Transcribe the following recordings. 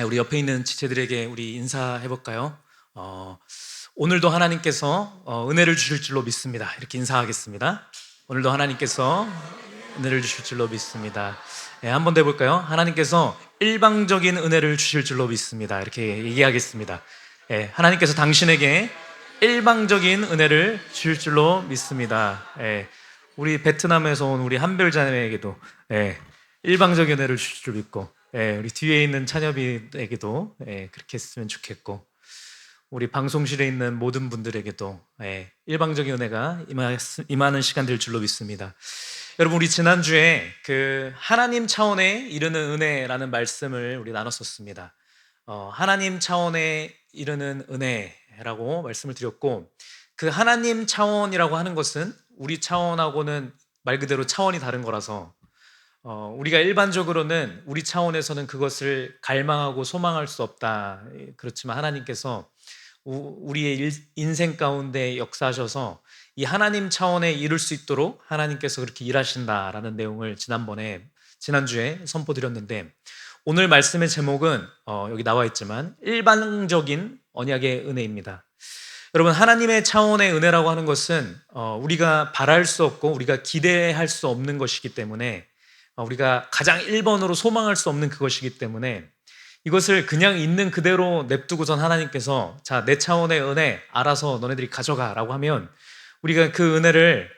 우리 옆에 있는 지체들에게 우리 인사해 볼까요? 오늘도 하나님께서 은혜를 주실 줄로 믿습니다. 이렇게 인사하겠습니다. 오늘도 하나님께서 은혜를 주실 줄로 믿습니다. 한번 더 해볼까요? 하나님께서 일방적인 은혜를 주실 줄로 믿습니다. 이렇게 얘기하겠습니다. 하나님께서 당신에게 일방적인 은혜를 주실 줄로 믿습니다. 우리 베트남에서 온 우리 한별자매에게도 일방적인 은혜를 주실 줄 믿고, 우리 뒤에 있는 찬엽이에게도 그렇게 했으면 좋겠고, 우리 방송실에 있는 모든 분들에게도 일방적인 은혜가 임하는 시간 될 줄로 믿습니다. 여러분, 우리 지난주에 그 하나님 차원에 이르는 은혜라는 말씀을 우리 나눴었습니다. 하나님 차원에 이르는 은혜라고 말씀을 드렸고, 그 하나님 차원이라고 하는 것은 우리 차원하고는 말 그대로 차원이 다른 거라서 우리가 일반적으로는 우리 차원에서는 그것을 갈망하고 소망할 수 없다. 그렇지만 하나님께서 우리의 인생 가운데 역사하셔서 이 하나님 차원에 이룰 수 있도록 하나님께서 그렇게 일하신다라는 내용을 지난주에 선포드렸는데, 오늘 말씀의 제목은 여기 나와 있지만 일반적인 언약의 은혜입니다. 여러분, 하나님의 차원의 은혜라고 하는 것은 우리가 바랄 수 없고 우리가 기대할 수 없는 것이기 때문에, 우리가 가장 1번으로 소망할 수 없는 그것이기 때문에 이것을 그냥 있는 그대로 냅두고선 하나님께서 자, 내 차원의 은혜 알아서 너네들이 가져가 라고 하면 우리가 그 은혜를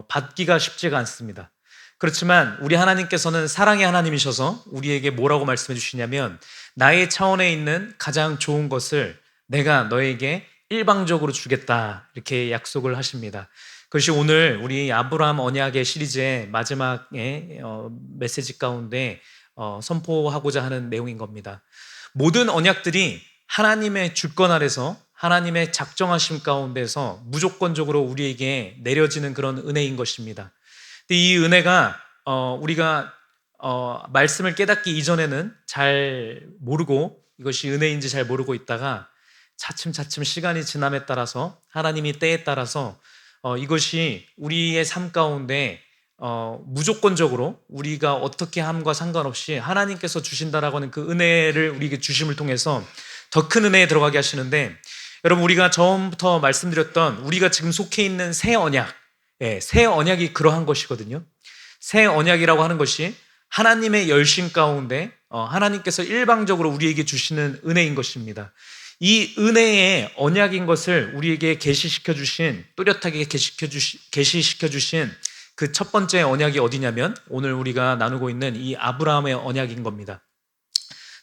받기가 쉽지가 않습니다. 그렇지만 우리 하나님께서는 사랑의 하나님이셔서 우리에게 뭐라고 말씀해 주시냐면, 나의 차원에 있는 가장 좋은 것을 내가 너에게 일방적으로 주겠다, 이렇게 약속을 하십니다. 그것이 오늘 우리 아브라함 언약의 시리즈의 마지막에 메시지 가운데 선포하고자 하는 내용인 겁니다. 모든 언약들이 하나님의 주권 아래서 하나님의 작정하심 가운데서 무조건적으로 우리에게 내려지는 그런 은혜인 것입니다. 근데 이 은혜가 우리가 말씀을 깨닫기 이전에는 잘 모르고, 이것이 은혜인지 잘 모르고 있다가 차츰차츰 시간이 지남에 따라서, 하나님이 때에 따라서 이것이 우리의 삶 가운데 무조건적으로 우리가 어떻게 함과 상관없이 하나님께서 주신다라고 하는 그 은혜를 우리에게 주심을 통해서 더 큰 은혜에 들어가게 하시는데, 여러분, 우리가 처음부터 말씀드렸던 우리가 지금 속해 있는 새 언약, 새 언약이 그러한 것이거든요. 새 언약이라고 하는 것이 하나님의 열심 가운데 하나님께서 일방적으로 우리에게 주시는 은혜인 것입니다. 이 은혜의 언약인 것을 우리에게 계시시켜 주신, 뚜렷하게 계시시켜 주신 그 첫 번째 언약이 어디냐면 오늘 우리가 나누고 있는 이 아브라함의 언약인 겁니다.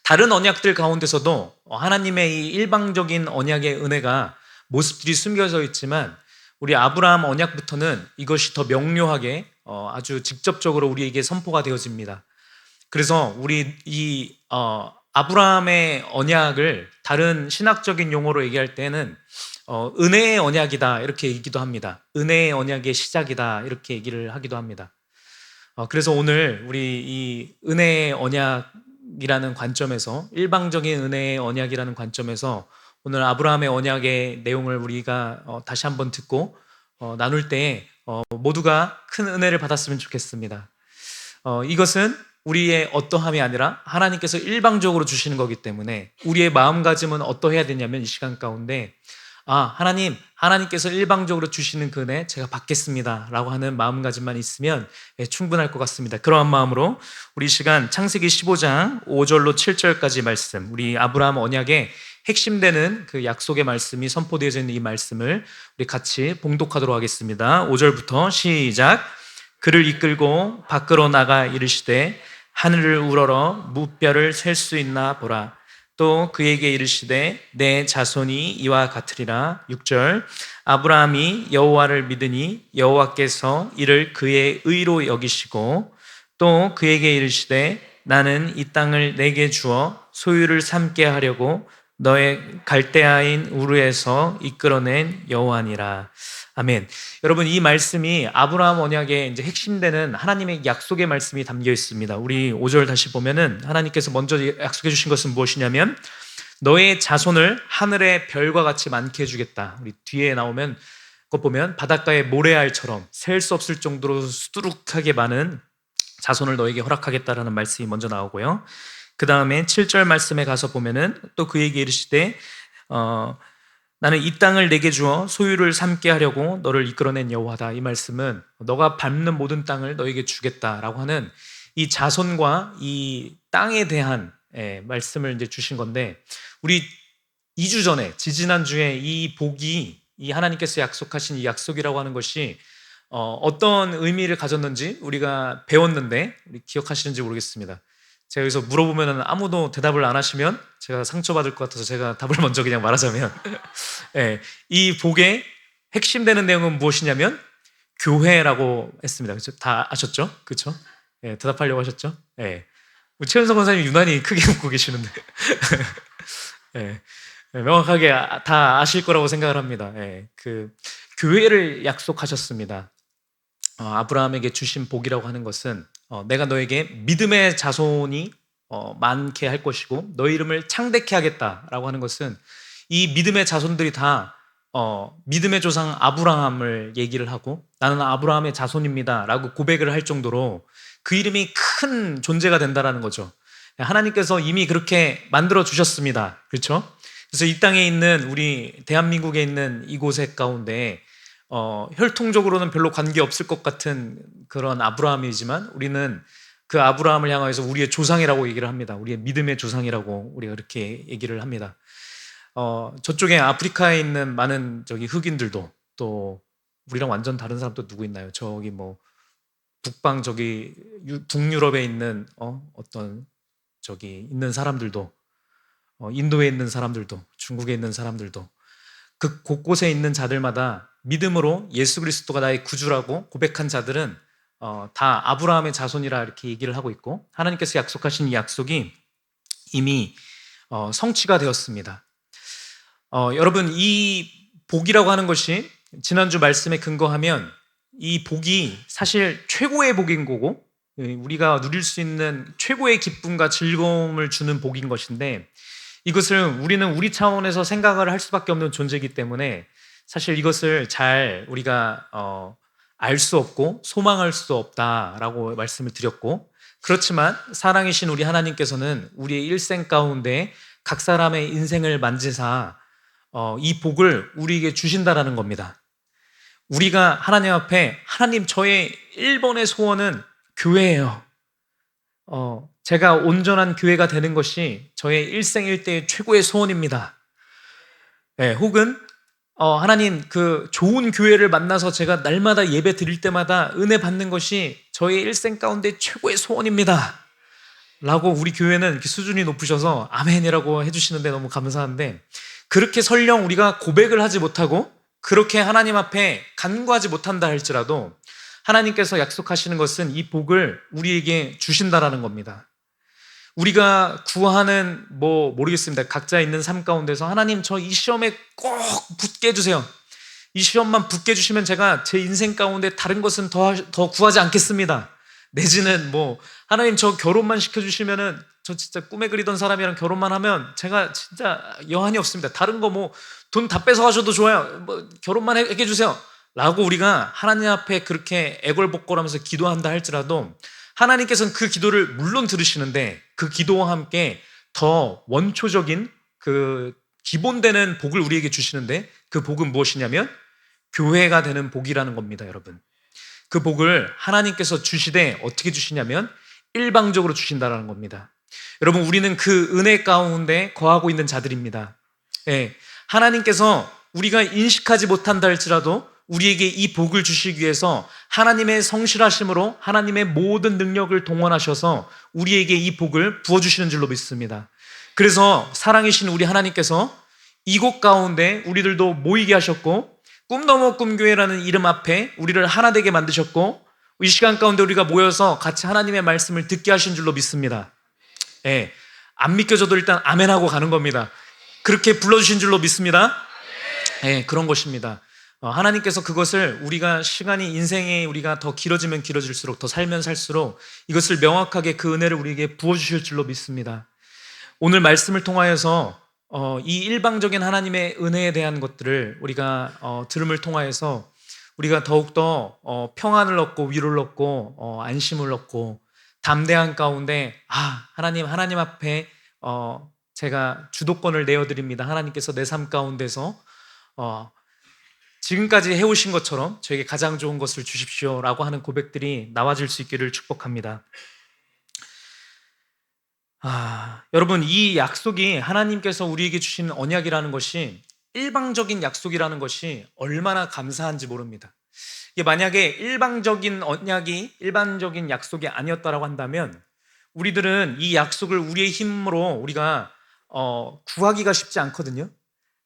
다른 언약들 가운데서도 하나님의 이 일방적인 언약의 은혜가 모습들이 숨겨져 있지만, 우리 아브라함 언약부터는 이것이 더 명료하게 아주 직접적으로 우리에게 선포가 되어집니다. 그래서 우리 이 아브라함의 언약을 다른 신학적인 용어로 얘기할 때는 은혜의 언약이다, 이렇게 얘기도 합니다. 은혜의 언약의 시작이다, 이렇게 얘기를 하기도 합니다. 그래서 오늘 우리 이 은혜의 언약이라는 관점에서, 일방적인 은혜의 언약이라는 관점에서 오늘 아브라함의 언약의 내용을 우리가 다시 한번 듣고 나눌 때 모두가 큰 은혜를 받았으면 좋겠습니다. 이것은 우리의 어떠함이 아니라 하나님께서 일방적으로 주시는 거기 때문에 우리의 마음가짐은 어떠해야 되냐면, 이 시간 가운데 하나님께서 일방적으로 주시는 그 은혜 제가 받겠습니다 라고 하는 마음가짐만 있으면 충분할 것 같습니다. 그러한 마음으로 우리 시간 창세기 15장 5절로 7절까지 말씀, 우리 아브라함 언약의 핵심되는 그 약속의 말씀이 선포되어져 있는 이 말씀을 우리 같이 봉독하도록 하겠습니다. 5절부터 시작. 그를 이끌고 밖으로 나가 이르시되 하늘을 우러러 무뼈를 셀 수 있나 보라. 또 그에게 이르시되 내 자손이 이와 같으리라. 6절. 아브라함이 여호와를 믿으니 여호와께서 이를 그의 의로 여기시고, 또 그에게 이르시되 나는 이 땅을 내게 주어 소유를 삼게 하려고 너의 갈대아인 우르에서 이끌어낸 여호와니라. 아멘. 여러분, 이 말씀이 아브라함 언약의 이제 핵심되는 하나님의 약속의 말씀이 담겨 있습니다. 우리 5절 다시 보면은 하나님께서 먼저 약속해 주신 것은 무엇이냐면, 너의 자손을 하늘의 별과 같이 많게 해주겠다. 우리 뒤에 나오면 것 보면 바닷가의 모래알처럼 셀 수 없을 정도로 수두룩하게 많은 자손을 너에게 허락하겠다라는 말씀이 먼저 나오고요. 그 다음에 7절 말씀에 가서 보면은 또 그에게 이르시되 나는 이 땅을 내게 주어 소유를 삼게 하려고 너를 이끌어낸 여호와다. 이 말씀은 너가 밟는 모든 땅을 너에게 주겠다라고 하는 이 자손과 이 땅에 대한 말씀을 이제 주신 건데, 우리 2주 전에 지지난주에 이 복이, 이 하나님께서 약속하신 이 약속이라고 하는 것이 어떤 의미를 가졌는지 우리가 배웠는데, 우리 기억하시는지 모르겠습니다. 제가 여기서 물어보면 아무도 대답을 안 하시면 제가 상처받을 것 같아서 제가 답을 먼저 그냥 말하자면 예, 이 복의 핵심되는 내용은 무엇이냐면 교회라고 했습니다. 그렇죠? 다 아셨죠? 그렇죠? 예, 대답하려고 하셨죠? 예. 우리 최은성 권사님 유난히 크게 웃고 계시는데 예, 명확하게 다 아실 거라고 생각을 합니다. 예, 그 교회를 약속하셨습니다. 아브라함에게 주신 복이라고 하는 것은 내가 너에게 믿음의 자손이 많게 할 것이고 너희 이름을 창대케 하겠다라고 하는 것은, 이 믿음의 자손들이 다 믿음의 조상 아브라함을 얘기를 하고 나는 아브라함의 자손입니다 라고 고백을 할 정도로 그 이름이 큰 존재가 된다라는 거죠. 하나님께서 이미 그렇게 만들어 주셨습니다. 그렇죠? 그래서 이 땅에 있는, 우리 대한민국에 있는 이곳의 가운데 혈통적으로는 별로 관계없을 것 같은 그런 아브라함이지만 우리는 그 아브라함을 향하여서 우리의 조상이라고 얘기를 합니다. 우리의 믿음의 조상이라고 우리가 그렇게 얘기를 합니다. 저쪽에 아프리카에 있는 많은 저기 흑인들도, 또 우리랑 완전 다른 사람도 누구 있나요? 저기 뭐 북방 저기 북유럽에 있는 어떤 저기 있는 사람들도, 인도에 있는 사람들도, 중국에 있는 사람들도, 그 곳곳에 있는 자들마다 믿음으로 예수 그리스도가 나의 구주라고 고백한 자들은 다 아브라함의 자손이라 이렇게 얘기를 하고 있고, 하나님께서 약속하신 이 약속이 이미 성취가 되었습니다. 여러분, 이 복이라고 하는 것이 지난주 말씀에 근거하면 이 복이 사실 최고의 복인 거고 우리가 누릴 수 있는 최고의 기쁨과 즐거움을 주는 복인 것인데, 이것을 우리는 우리 차원에서 생각을 할 수밖에 없는 존재이기 때문에 사실 이것을 잘 우리가 알 수 없고 소망할 수 없다라고 말씀을 드렸고, 그렇지만 사랑이신 우리 하나님께서는 우리의 일생 가운데 각 사람의 인생을 만지사 이 복을 우리에게 주신다라는 겁니다. 우리가 하나님 앞에, 하나님, 저의 1번의 소원은 교회예요. 제가 온전한 교회가 되는 것이 저의 일생일대의 최고의 소원입니다. 네, 혹은 하나님, 그 좋은 교회를 만나서 제가 날마다 예배 드릴 때마다 은혜 받는 것이 저의 일생 가운데 최고의 소원입니다 라고 우리 교회는 이렇게 수준이 높으셔서 아멘이라고 해주시는데 너무 감사한데, 그렇게 설령 우리가 고백을 하지 못하고 그렇게 하나님 앞에 간구하지 못한다 할지라도 하나님께서 약속하시는 것은 이 복을 우리에게 주신다라는 겁니다. 우리가 구하는 모르겠습니다. 각자 있는 삶 가운데서 하나님, 저 이 시험에 꼭 붙게 해주세요. 이 시험만 붙게 해주시면 제가 제 인생 가운데 다른 것은 더 구하지 않겠습니다. 내지는 하나님, 저 결혼만 시켜주시면은 저 진짜 꿈에 그리던 사람이랑 결혼만 하면 제가 진짜 여한이 없습니다. 다른 거 돈 다 뺏어가셔도 좋아요. 결혼만 하게 해주세요 라고 우리가 하나님 앞에 그렇게 애걸복걸하면서 기도한다 할지라도 하나님께서는 그 기도를 물론 들으시는데 그 기도와 함께 더 원초적인 그 기본되는 복을 우리에게 주시는데, 그 복은 무엇이냐면 교회가 되는 복이라는 겁니다. 여러분, 그 복을 하나님께서 주시되 어떻게 주시냐면 일방적으로 주신다는 겁니다. 여러분, 우리는 그 은혜 가운데 거하고 있는 자들입니다. 하나님께서 우리가 인식하지 못한다 할지라도 우리에게 이 복을 주시기 위해서 하나님의 성실하심으로 하나님의 모든 능력을 동원하셔서 우리에게 이 복을 부어주시는 줄로 믿습니다. 그래서 사랑이신 우리 하나님께서 이곳 가운데 우리들도 모이게 하셨고, 꿈너머 꿈교회라는 이름 앞에 우리를 하나 되게 만드셨고, 이 시간 가운데 우리가 모여서 같이 하나님의 말씀을 듣게 하신 줄로 믿습니다. 안 믿겨져도 일단 아멘하고 가는 겁니다. 그렇게 불러주신 줄로 믿습니다. 그런 것입니다. 하나님께서 그것을 우리가 시간이, 인생이 우리가 더 길어지면 길어질수록, 더 살면 살수록 이것을 명확하게 그 은혜를 우리에게 부어주실 줄로 믿습니다. 오늘 말씀을 통하여서 이 일방적인 하나님의 은혜에 대한 것들을 우리가 들음을 통하여서 우리가 더욱더 평안을 얻고 위로를 얻고 안심을 얻고 담대한 가운데 하나님 앞에 제가 주도권을 내어드립니다. 하나님께서 내 삶 가운데서 지금까지 해오신 것처럼 저에게 가장 좋은 것을 주십시오라고 하는 고백들이 나와질 수 있기를 축복합니다. 여러분, 이 약속이 하나님께서 우리에게 주신 언약이라는 것이 일방적인 약속이라는 것이 얼마나 감사한지 모릅니다. 이게 만약에 일방적인 언약이 일반적인 약속이 아니었다라고 한다면 우리들은 이 약속을 우리의 힘으로 우리가 구하기가 쉽지 않거든요.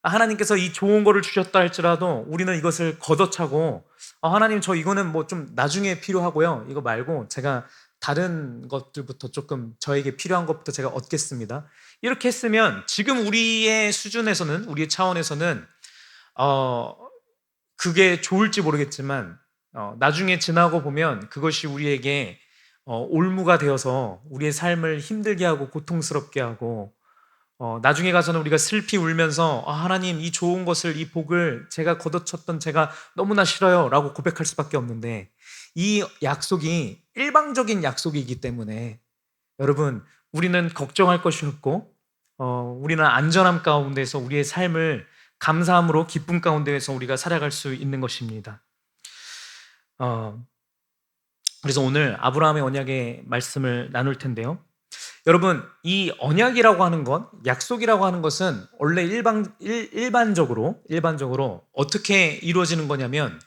하나님께서 이 좋은 거를 주셨다 할지라도 우리는 이것을 걷어차고 하나님, 저 이거는 뭐 좀 나중에 필요하고요, 이거 말고 제가 다른 것들부터 조금 저에게 필요한 것부터 제가 얻겠습니다, 이렇게 했으면 지금 우리의 수준에서는, 우리의 차원에서는 그게 좋을지 모르겠지만 나중에 지나고 보면 그것이 우리에게 올무가 되어서 우리의 삶을 힘들게 하고 고통스럽게 하고 나중에 가서는 우리가 슬피 울면서 하나님, 이 좋은 것을, 이 복을 제가 걷어쳤던 제가 너무나 싫어요 라고 고백할 수밖에 없는데, 이 약속이 일방적인 약속이기 때문에 여러분, 우리는 걱정할 것이 없고 우리는 안전함 가운데서 우리의 삶을 감사함으로 기쁨 가운데에서 우리가 살아갈 수 있는 것입니다. 그래서 오늘 아브라함의 언약의 말씀을 나눌 텐데요, 여러분, 이 언약이라고 하는 것, 약속이라고 하는 것은 원래 일반적으로 어떻게 이루어지는 거냐면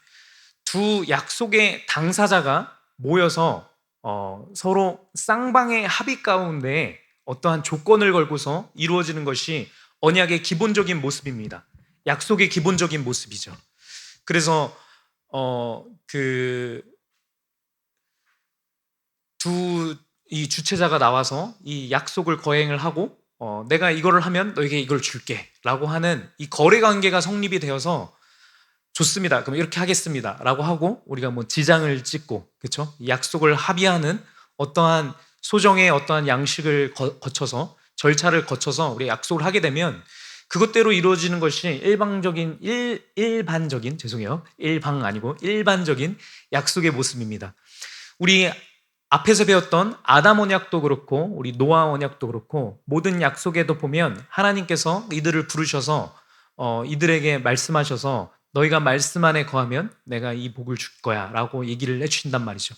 두 약속의 당사자가 모여서 서로 쌍방의 합의 가운데 어떠한 조건을 걸고서 이루어지는 것이 언약의 기본적인 모습입니다. 약속의 기본적인 모습이죠. 그래서 이 주체자가 나와서 이 약속을 거행을 하고 내가 이거를 하면 너에게 이걸 줄게 라고 하는 이 거래 관계가 성립이 되어서 좋습니다, 그럼 이렇게 하겠습니다 라고 하고 우리가 뭐 지장을 찍고, 그렇죠? 약속을 합의하는 어떠한 소정의 어떠한 양식을 거쳐서, 절차를 거쳐서 우리 약속을 하게 되면 그것대로 이루어지는 것이 일방적인 일방 아니고 일반적인 약속의 모습입니다. 우리 앞에서 배웠던 아담 언약도 그렇고 우리 노아 언약도 그렇고 모든 약속에도 보면 하나님께서 이들을 부르셔서 이들에게 말씀하셔서 너희가 말씀 안에 거하면 내가 이 복을 줄 거야 라고 얘기를 해주신단 말이죠.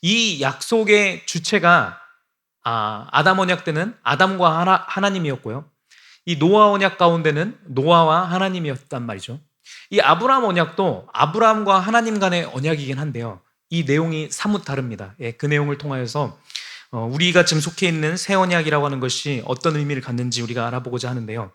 이 약속의 주체가 아담 언약 때는 아담과 하나님이었고요, 이 노아 언약 가운데는 노아와 하나님이었단 말이죠. 이 아브라함 언약도 아브라함과 하나님 간의 언약이긴 한데요, 이 내용이 사뭇 다릅니다. 그 내용을 통하여서 우리가 지금 속해 있는 새 언약이라고 하는 것이 어떤 의미를 갖는지 우리가 알아보고자 하는데요,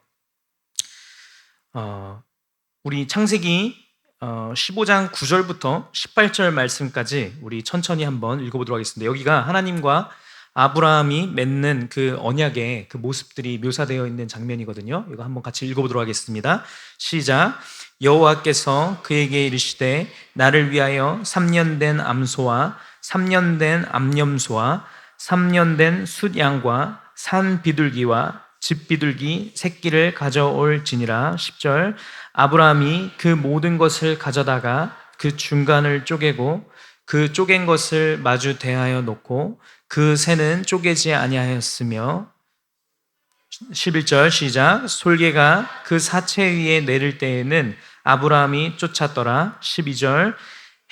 우리 창세기 15장 9절부터 18절 말씀까지 우리 천천히 한번 읽어보도록 하겠습니다. 여기가 하나님과 아브라함이 맺는 그 언약의 그 모습들이 묘사되어 있는 장면이거든요. 이거 한번 같이 읽어보도록 하겠습니다. 시작. 여호와께서 그에게 이르시되 나를 위하여 3년 된 암소와 3년 된 암염소와 3년 된 숫양과 산 비둘기와 집 비둘기 새끼를 가져올지니라. 10절. 아브라함이 그 모든 것을 가져다가 그 중간을 쪼개고 그 쪼갠 것을 마주 대하여 놓고 그 새는 쪼개지 아니하였으며. 11절 시작. 솔개가 그 사체 위에 내릴 때에는 아브라함이 쫓았더라. 12절.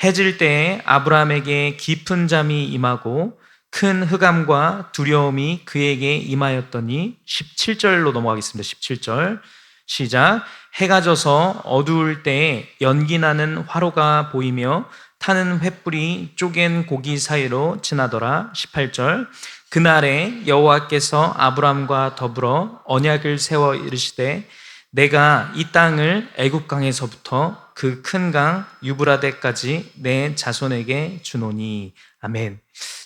해질 때에 아브라함에게 깊은 잠이 임하고 큰 흑암과 두려움이 그에게 임하였더니. 17절로 넘어가겠습니다. 17절 시작. 해가 져서 어두울 때에 연기 나는 화로가 보이며 타는 횃불이 쪼갠 고기 사이로 지나더라. 18절. 그날에 여호와께서 아브람과 더불어 언약을 세워 이르시되 내가 이 땅을 애굽 강에서부터 그 큰 강 유브라데까지 내 자손에게 주노니. 아멘.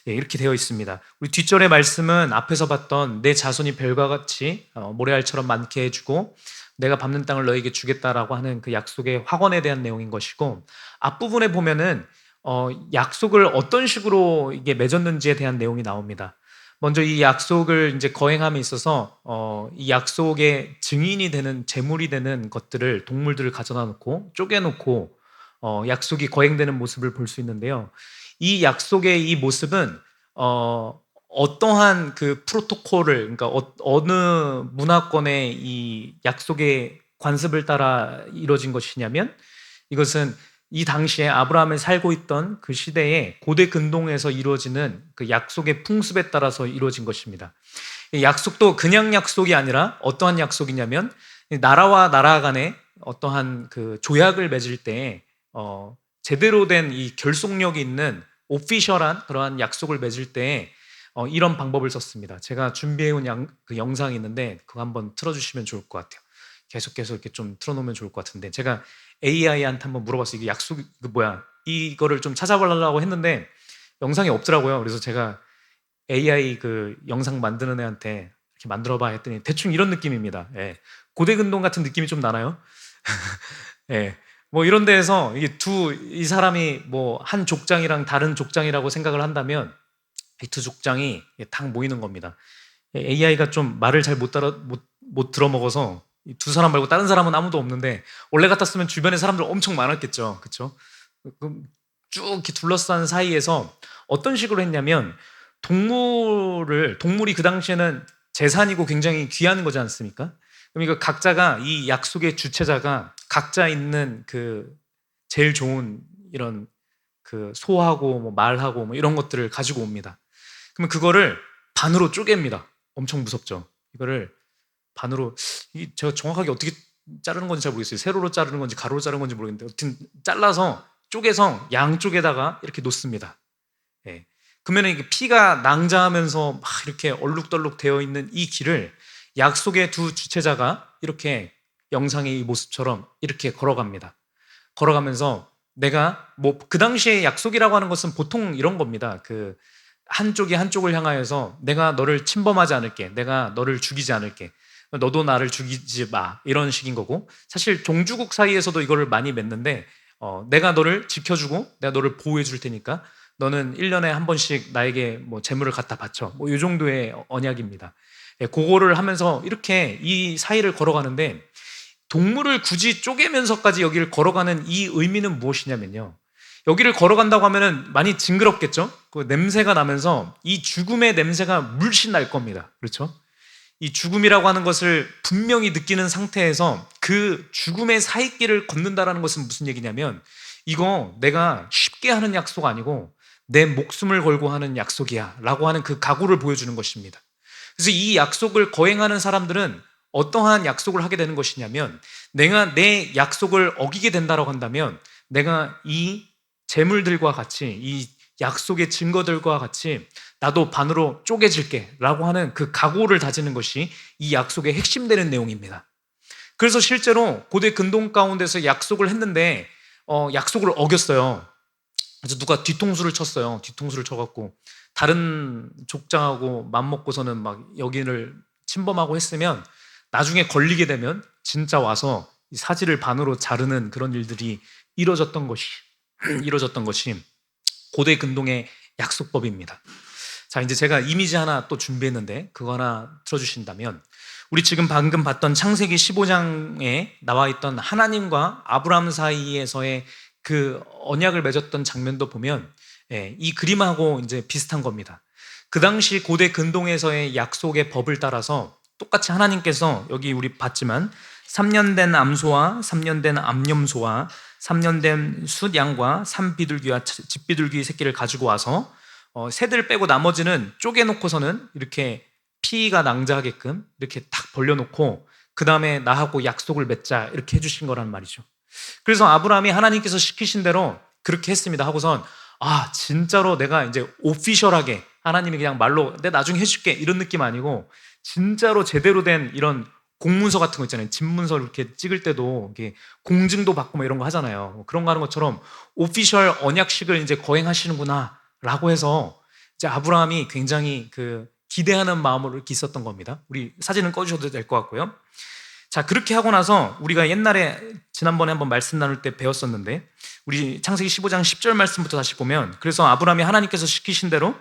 이렇게 되어 있습니다. 우리 뒷절의 말씀은 앞에서 봤던 내 자손이 별과 같이 모래알처럼 많게 해주고 내가 밟는 땅을 너에게 주겠다라고 하는 그 약속의 확언에 대한 내용인 것이고, 앞부분에 보면은 약속을 어떤 식으로 이게 맺었는지에 대한 내용이 나옵니다. 먼저 이 약속을 이제 거행함에 있어서 이 약속의 증인이 되는, 제물이 되는 것들을, 동물들을 가져다 놓고 쪼개놓고 약속이 거행되는 모습을 볼 수 있는데요, 이 약속의 이 모습은 어떠한 그 프로토콜을, 그러니까 어느 문화권의 이 약속의 관습을 따라 이루어진 것이냐면, 이것은 이 당시에 아브라함이 살고 있던 그 시대에 고대 근동에서 이루어지는 그 약속의 풍습에 따라서 이루어진 것입니다. 이 약속도 그냥 약속이 아니라 어떠한 약속이냐면, 나라와 나라 간에 어떠한 그 조약을 맺을 때 제대로 된 이 결속력이 있는 오피셜한 그러한 약속을 맺을 때 이런 방법을 썼습니다. 제가 준비해온 그 영상이 있는데 그거 한번 틀어주시면 좋을 것 같아요. 계속해서 이렇게 좀 틀어놓으면 좋을 것 같은데, 제가 AI한테 한번 물어봤어요. 이게 약속 그 뭐야? 이거를 좀 찾아보려고 했는데 영상이 없더라고요. 그래서 제가 AI 그 영상 만드는 애한테 이렇게 만들어봐 했더니 대충 이런 느낌입니다. 예. 고대 근동 같은 느낌이 좀 나나요? 예. 뭐 이런 데에서 이게 이 사람이 뭐 한 족장이랑 다른 족장이라고 생각을 한다면 이 두 족장이 딱 모이는 겁니다. AI가 좀 말을 잘 못 들어먹어서 두 사람 말고 다른 사람은 아무도 없는데, 원래 같았으면 주변에 사람들 엄청 많았겠죠. 그렇죠? 그럼 쭉 이렇게 둘러싼 사이에서 어떤 식으로 했냐면, 동물이 그 당시에는 재산이고 굉장히 귀한 거지 않습니까? 그러니까 각자가 이 약속의 주체자가 각자 있는 그 제일 좋은 이런 그 소하고 뭐 말하고 뭐 이런 것들을 가지고 옵니다. 그러면 그거를 반으로 쪼갭니다. 엄청 무섭죠. 이거를 반으로, 제가 정확하게 어떻게 자르는 건지 잘 모르겠어요. 세로로 자르는 건지 가로로 자르는 건지 모르겠는데, 어쨌든 잘라서 쪼개서 양쪽에다가 이렇게 놓습니다. 예. 그러면 이게 피가 낭자하면서 막 이렇게 얼룩덜룩 되어 있는 이 길을 약속의 두 주체자가 이렇게 영상의 이 모습처럼 이렇게 걸어갑니다. 걸어가면서 내가 뭐 그 당시에 약속이라고 하는 것은 보통 이런 겁니다. 그 한쪽이 한쪽을 향하여서 내가 너를 침범하지 않을게, 내가 너를 죽이지 않을게, 너도 나를 죽이지 마, 이런 식인 거고, 사실 종주국 사이에서도 이거를 많이 맺는데 내가 너를 지켜주고 내가 너를 보호해 줄 테니까 너는 1년에 한 번씩 나에게 뭐 재물을 갖다 바쳐, 뭐 이 정도의 언약입니다. 예, 그거를 하면서 이렇게 이 사이를 걸어가는데, 동물을 굳이 쪼개면서까지 여기를 걸어가는 이 의미는 무엇이냐면요, 여기를 걸어간다고 하면은 많이 징그럽겠죠? 그 냄새가 나면서 이 죽음의 냄새가 물씬 날 겁니다. 그렇죠? 이 죽음이라고 하는 것을 분명히 느끼는 상태에서 그 죽음의 사이길을 걷는다라는 것은 무슨 얘기냐면, 이거 내가 쉽게 하는 약속 아니고 내 목숨을 걸고 하는 약속이야 라고 하는 그 각오를 보여주는 것입니다. 그래서 이 약속을 거행하는 사람들은 어떠한 약속을 하게 되는 것이냐면, 내가 내 약속을 어기게 된다고 한다면 내가 이 재물들과 같이, 이 약속의 증거들과 같이 나도 반으로 쪼개질게 라고 하는 그 각오를 다지는 것이 이 약속의 핵심되는 내용입니다. 그래서 실제로 고대 근동 가운데서 약속을 했는데 약속을 어겼어요. 그래서 누가 뒤통수를 쳤어요. 뒤통수를 쳐갖고 다른 족장하고 맘먹고서는 막 여기를 침범하고 했으면 나중에 걸리게 되면 진짜 와서 이 사지를 반으로 자르는 그런 일들이 이루어졌던 것이 이루어졌던 것이 고대 근동의 약속법입니다. 자, 이제 제가 이미지 하나 또 준비했는데 그거 하나 틀어주신다면, 우리 지금 방금 봤던 창세기 15장에 나와 있던 하나님과 아브라함 사이에서의 그 언약을 맺었던 장면도 보면 이 그림하고 이제 비슷한 겁니다. 그 당시 고대 근동에서의 약속의 법을 따라서 똑같이 하나님께서 여기 우리 봤지만 3년 된 암소와 3년 된 암염소와 3년 된 숫양과 산비둘기와 집비둘기 새끼를 가지고 와서 새들 빼고 나머지는 쪼개놓고서는 이렇게 피가 낭자하게끔 이렇게 탁 벌려놓고 그 다음에 나하고 약속을 맺자 이렇게 해주신 거란 말이죠. 그래서 아브라함이 하나님께서 시키신 대로 그렇게 했습니다 하고선, 아 진짜로 내가 이제 오피셜하게 하나님이 그냥 말로 내 나중에 해줄게 이런 느낌 아니고, 진짜로 제대로 된 이런 공문서 같은 거 있잖아요. 집문서 이렇게 찍을 때도 이렇게 공증도 받고 뭐 이런 거 하잖아요. 그런 거 하는 것처럼 오피셜 언약식을 이제 거행하시는구나 라고 해서 이제 아브라함이 굉장히 그 기대하는 마음으로 이렇게 있었던 겁니다. 우리 사진은 꺼주셔도 될 것 같고요. 자, 그렇게 하고 나서 우리가 옛날에 지난번에 한번 말씀 나눌 때 배웠었는데, 우리 창세기 15장 10절 말씀부터 다시 보면, 그래서 아브라함이 하나님께서 시키신 대로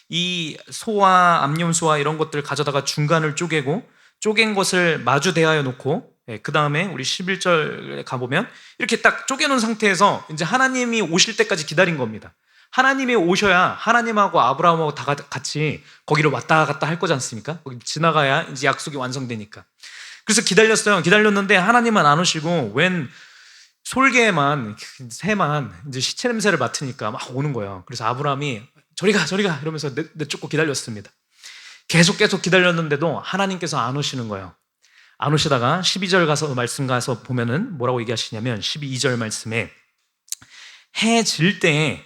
이 소와 암염소와 이런 것들을 가져다가 중간을 쪼개고 쪼갠 것을 마주 대하여 놓고, 그 다음에 우리 11절에 가보면 이렇게 딱 쪼개놓은 상태에서 이제 하나님이 오실 때까지 기다린 겁니다. 하나님이 오셔야 하나님하고 아브라함하고 다 같이 거기를 왔다 갔다 할 거지 않습니까? 거기 지나가야 이제 약속이 완성되니까. 그래서 기다렸어요. 기다렸는데 하나님은 안 오시고 웬 솔개만, 새만 이제 시체 냄새를 맡으니까 막 오는 거예요. 그래서 아브라함이 저리 가 이러면서 내쫓고 기다렸습니다. 계속 기다렸는데도 하나님께서 안 오시는 거예요. 안 오시다가 12절 말씀 가서 보면은 뭐라고 얘기하시냐면 12절 말씀에 해 질 때에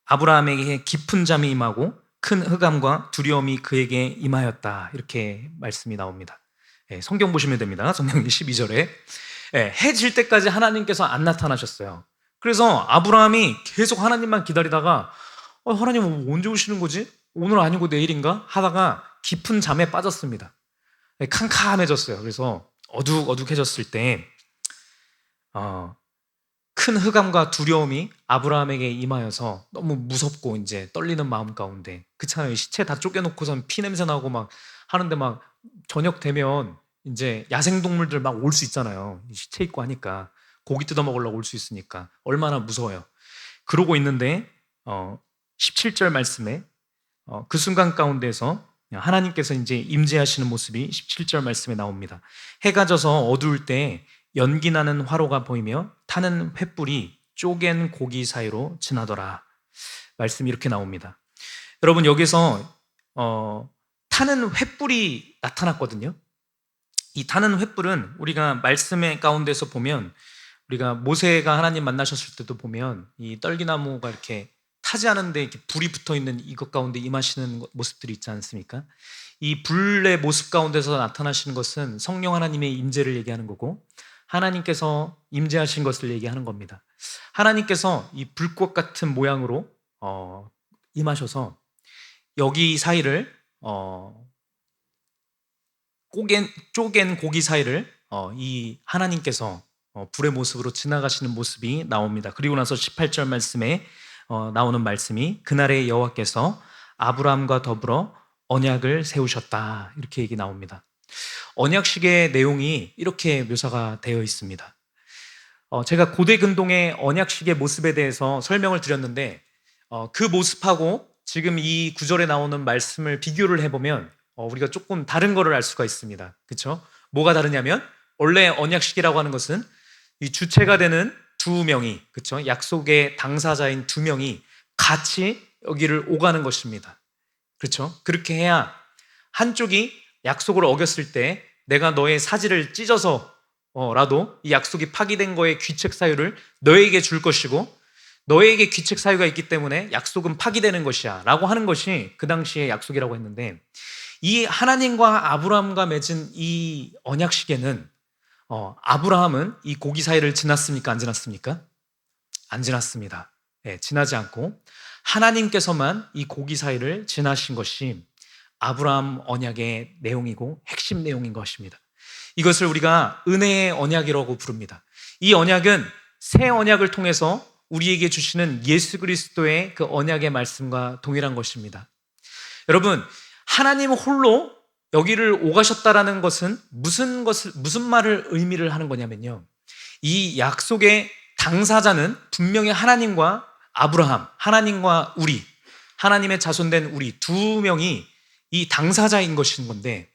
아브라함에게 깊은 잠이 임하고 큰 흑암과 두려움이 그에게 임하였다. 이렇게 말씀이 나옵니다. 성경 보시면 됩니다. 성경 12절에 해 질 때까지 하나님께서 안 나타나셨어요. 그래서 아브라함이 계속 하나님만 기다리다가 하나님 언제 오시는 거지? 오늘 아니고 내일인가? 하다가 깊은 잠에 빠졌습니다. 캄캄해졌어요. 그래서 어둑어둑해졌을 때 큰 흑암과 두려움이 아브라함에게 임하여서 너무 무섭고 이제 떨리는 마음 가운데, 그렇잖아요. 시체 다 쫓겨놓고선 피 냄새 나고 막 하는데 막 저녁 되면 이제 야생동물들 막 올 수 있잖아요. 시체 있고 하니까 고기 뜯어 먹으려고 올 수 있으니까 얼마나 무서워요. 그러고 있는데 17절 말씀에 그 순간 가운데서 하나님께서 이제 임재하시는 모습이 17절 말씀에 나옵니다. 해가 져서 어두울 때 연기 나는 화로가 보이며 타는 횃불이 쪼갠 고기 사이로 지나더라. 말씀이 이렇게 나옵니다. 여러분, 여기서 타는 횃불이 나타났거든요. 이 타는 횃불은 우리가 말씀의 가운데서 보면, 우리가 모세가 하나님 만나셨을 때도 보면 이 떨기나무가 이렇게 타지 않은데 이렇게 불이 붙어 있는 이것 가운데 임하시는 모습들이 있지 않습니까? 이 불의 모습 가운데서 나타나시는 것은 성령 하나님의 임재를 얘기하는 거고, 하나님께서 임재하신 것을 얘기하는 겁니다. 하나님께서 이 불꽃 같은 모양으로 임하셔서 여기 사이를 쪼갠 고기 사이를 이 하나님께서 불의 모습으로 지나가시는 모습이 나옵니다. 그리고 나서 18절 말씀에 나오는 말씀이 그날의 여호와께서 아브라함과 더불어 언약을 세우셨다. 이렇게 얘기 나옵니다. 언약식의 내용이 이렇게 묘사가 되어 있습니다. 제가 고대 근동의 언약식의 모습에 대해서 설명을 드렸는데 그 모습하고 지금 이 구절에 나오는 말씀을 비교를 해보면 우리가 조금 다른 거를 알 수가 있습니다. 그렇죠? 뭐가 다르냐면, 원래 언약식이라고 하는 것은 이 주체가 되는 두 명이, 그렇죠? 약속의 당사자인 두 명이 같이 여기를 오가는 것입니다. 그렇죠? 그렇게 해야 한쪽이 약속을 어겼을 때 내가 너의 사지를 찢어서라도 이 약속이 파기된 거의 귀책 사유를 너에게 줄 것이고, 너에게 귀책 사유가 있기 때문에 약속은 파기되는 것이야 라고 하는 것이 그 당시의 약속이라고 했는데, 이 하나님과 아브라함과 맺은 이 언약식에는 아브라함은 이 고기 사이를 지났습니까? 안 지났습니까? 안 지났습니다. 지나지 않고 하나님께서만 이 고기 사이를 지나신 것이 아브라함 언약의 내용이고 핵심 내용인 것입니다. 이것을 우리가 은혜의 언약이라고 부릅니다. 이 언약은 새 언약을 통해서 우리에게 주시는 예수 그리스도의 그 언약의 말씀과 동일한 것입니다. 여러분, 하나님 홀로 여기를 오가셨다라는 것은 무슨 말을 의미를 하는 거냐면요, 이 약속의 당사자는 분명히 하나님과 아브라함, 하나님과 우리, 하나님의 자손된 우리 두 명이 이 당사자인 것인 건데,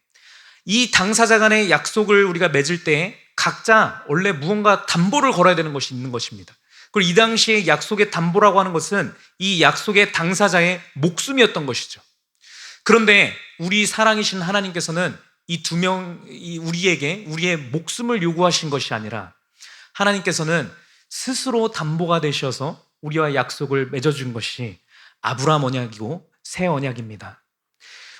이 당사자 간의 약속을 우리가 맺을 때 각자 원래 무언가 담보를 걸어야 되는 것이 있는 것입니다. 그리고 이 당시에 약속의 담보라고 하는 것은 이 약속의 당사자의 목숨이었던 것이죠. 그런데 우리 사랑이신 하나님께서는 이 두 명이 우리에게 우리의 목숨을 요구하신 것이 아니라 하나님께서는 스스로 담보가 되셔서 우리와 약속을 맺어준 것이 아브라함 언약이고 새 언약입니다.